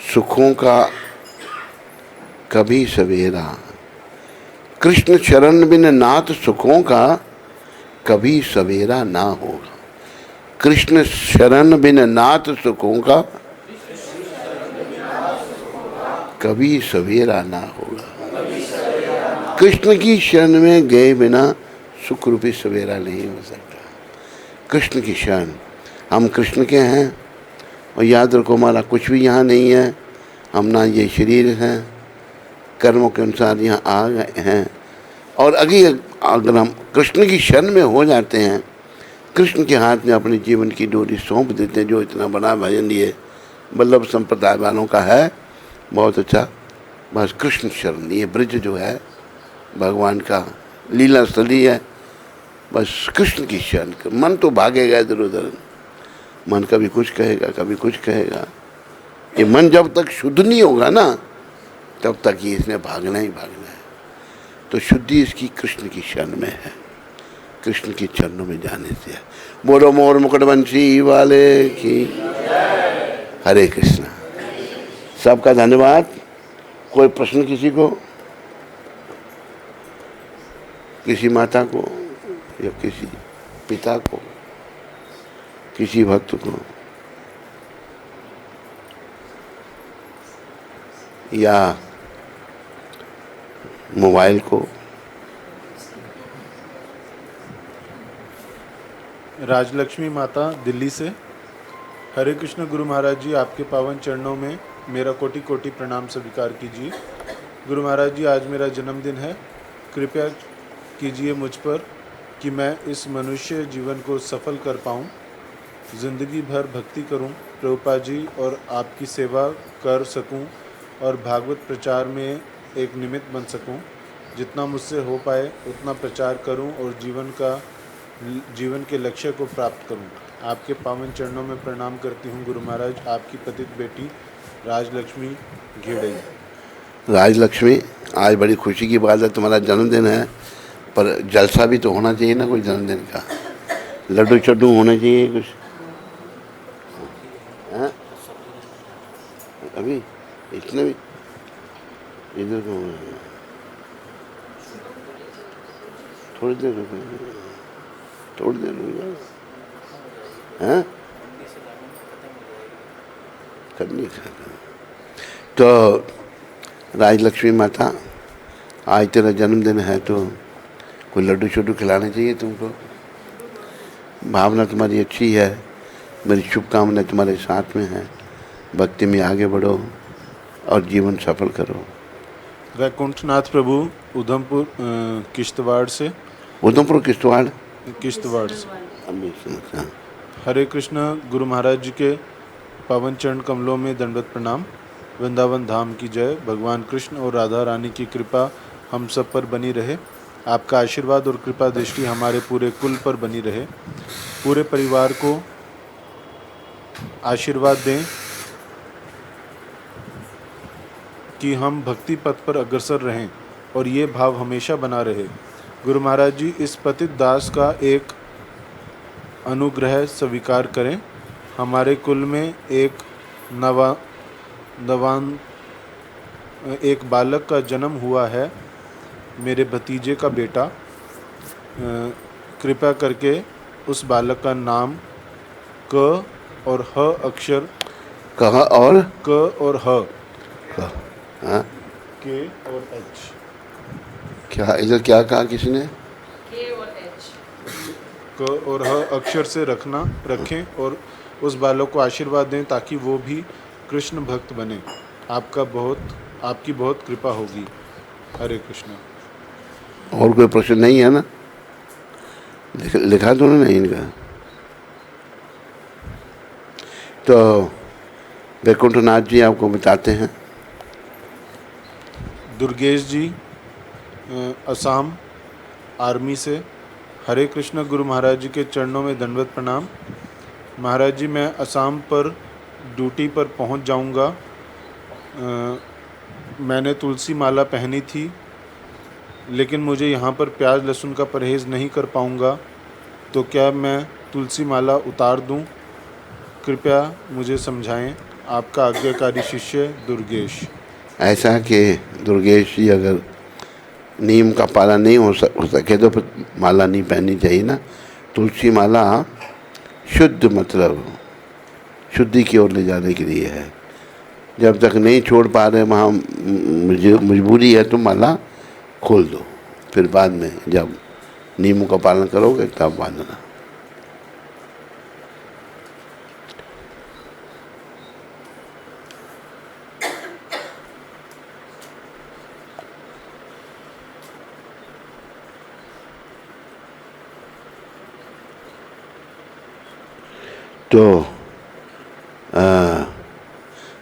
सुखों का कभी सवेरा। कृष्ण शरण बिन नाथ सुखों का कभी सवेरा ना होगा। कृष्ण शरण बिन नाथ सुखों का कभी सवेरा ना होगा। कृष्ण की शरण में गए बिना सुख रूपी सवेरा नहीं हो सकता। कृष्ण की शरण, हम कृष्ण के हैं और याद रखो हमारा कुछ भी यहाँ नहीं है। हम ना ये शरीर हैं, कर्मों के अनुसार यहाँ आ गए हैं। और अगर हम कृष्ण की शरण में हो जाते हैं, कृष्ण के हाथ में अपने जीवन की डोरी सौंप देते हैं। जो इतना बड़ा भजन ये वल्लभ संप्रदाय वालों का है, बहुत अच्छा। बस कृष्ण शरण, ये ब्रज जो है भगवान का लीला स्थली है। बस कृष्ण की शरण। मन तो भागेगा इधर उधर, मन कभी कुछ कहेगा कभी कुछ कहेगा। ये मन जब तक शुद्ध नहीं होगा ना, तब तक ये इसने भागना ही भागना है। तो शुद्धि इसकी कृष्ण की शरण में है, कृष्ण के चरणों में जाने से है। बोलो मोर मुकुट बंशी वाले की। हरे कृष्णा। सबका धन्यवाद। कोई प्रश्न किसी को? किसी माता को या किसी पिता को, किसी भक्त को या मोबाइल को। राजलक्ष्मी माता दिल्ली से। हरे कृष्ण गुरु महाराज जी, आपके पावन चरणों में मेरा कोटि कोटि प्रणाम स्वीकार कीजिए। गुरु महाराज जी, आज मेरा जन्मदिन है। कृपया कीजिए मुझ पर कि मैं इस मनुष्य जीवन को सफल कर पाऊँ, ज़िंदगी भर भक्ति करूं, प्रभुपाद जी और आपकी सेवा कर सकूं और भागवत प्रचार में एक निमित्त बन सकूं। जितना मुझसे हो पाए उतना प्रचार करूं और जीवन के लक्ष्य को प्राप्त करूं। आपके पावन चरणों में प्रणाम करती हूं गुरु महाराज। आपकी पतित बेटी राजलक्ष्मी घेड़ई। राजलक्ष्मी, आज बड़ी खुशी की बात है, तुम्हारा जन्मदिन है, पर जलसा भी तो होना चाहिए ना कोई जन्मदिन का। लड्डू चड्डू होने चाहिए कुछ। हाँ, अभी इसने भी इधर को थोड़ी देर रुको, थोड़ी देर रुक जाओ। हाँ, करनी तो राजलक्ष्मी माता, आज तेरा जन्मदिन है तो कोई लड्डू शड्डू खिलाने चाहिए तुमको। भावना तुम्हारी अच्छी है, मेरी शुभकामनाएं तुम्हारे साथ में हैं। भक्ति में आगे बढ़ो और जीवन सफल करो। वैकुंठनाथ प्रभु, उधमपुर किश्तवाड़ से। उधमपुर किश्तवाड़ से। हाँ। हरे कृष्ण गुरु महाराज जी के पावन चरण कमलों में दंडवत प्रणाम। वृंदावन धाम की जय। भगवान कृष्ण और राधा रानी की कृपा हम सब पर बनी रहे। आपका आशीर्वाद और कृपा दृष्टि हमारे पूरे कुल पर बनी रहे। पूरे परिवार को आशीर्वाद दें कि हम भक्ति पथ पर अग्रसर रहें और ये भाव हमेशा बना रहे। गुरु महाराज जी, इस पतित दास का एक अनुग्रह स्वीकार करें। हमारे कुल में एक एक बालक का जन्म हुआ है, मेरे भतीजे का बेटा। कृपया करके उस बालक का नाम क और ह अक्षर, कहा और क और ह, हाँ, के और एच। क्या इधर क्या कहा किसी ने? क और ह अक्षर से रखें और उस बालक को आशीर्वाद दें ताकि वो भी कृष्ण भक्त बने। आपकी बहुत कृपा होगी। हरे कृष्ण। और कोई प्रश्न नहीं है ना? लिखा तो नहीं इनका। तो वैकुंठनाथ जी आपको बताते हैं। दुर्गेश जी, असम आर्मी से। हरे कृष्ण गुरु महाराज जी के चरणों में दंडवत प्रणाम। महाराज जी, मैं असम पर ड्यूटी पर पहुंच जाऊंगा। मैंने तुलसी माला पहनी थी, लेकिन मुझे यहाँ पर प्याज लहसुन का परहेज़ नहीं कर पाऊंगा, तो क्या मैं तुलसी माला उतार दूं? कृपया मुझे समझाएं। आपका आज्ञाकारी शिष्य दुर्गेश। ऐसा कि दुर्गेश जी, अगर नियम का पालन नहीं हो सके तो फिर माला नहीं पहननी चाहिए ना। तुलसी माला शुद्ध, मतलब शुद्धि की ओर ले जाने के लिए है। जब तक नहीं छोड़ पा रहे, वहाँ मजबूरी है तो माला खोल दो, फिर बाद में जब नियमों का पालन करोगे तब बांधना। तो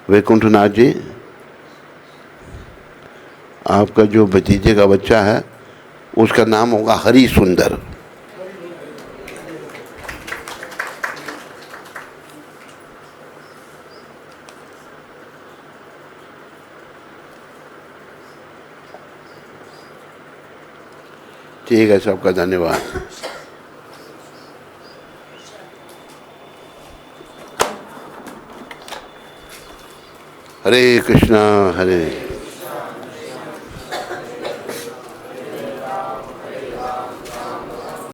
वैकुंठनाथ जी, आपका जो भतीजे का बच्चा है उसका नाम होगा हरि सुंदर। ठीक है, सबका धन्यवाद। हरे कृष्णा हरे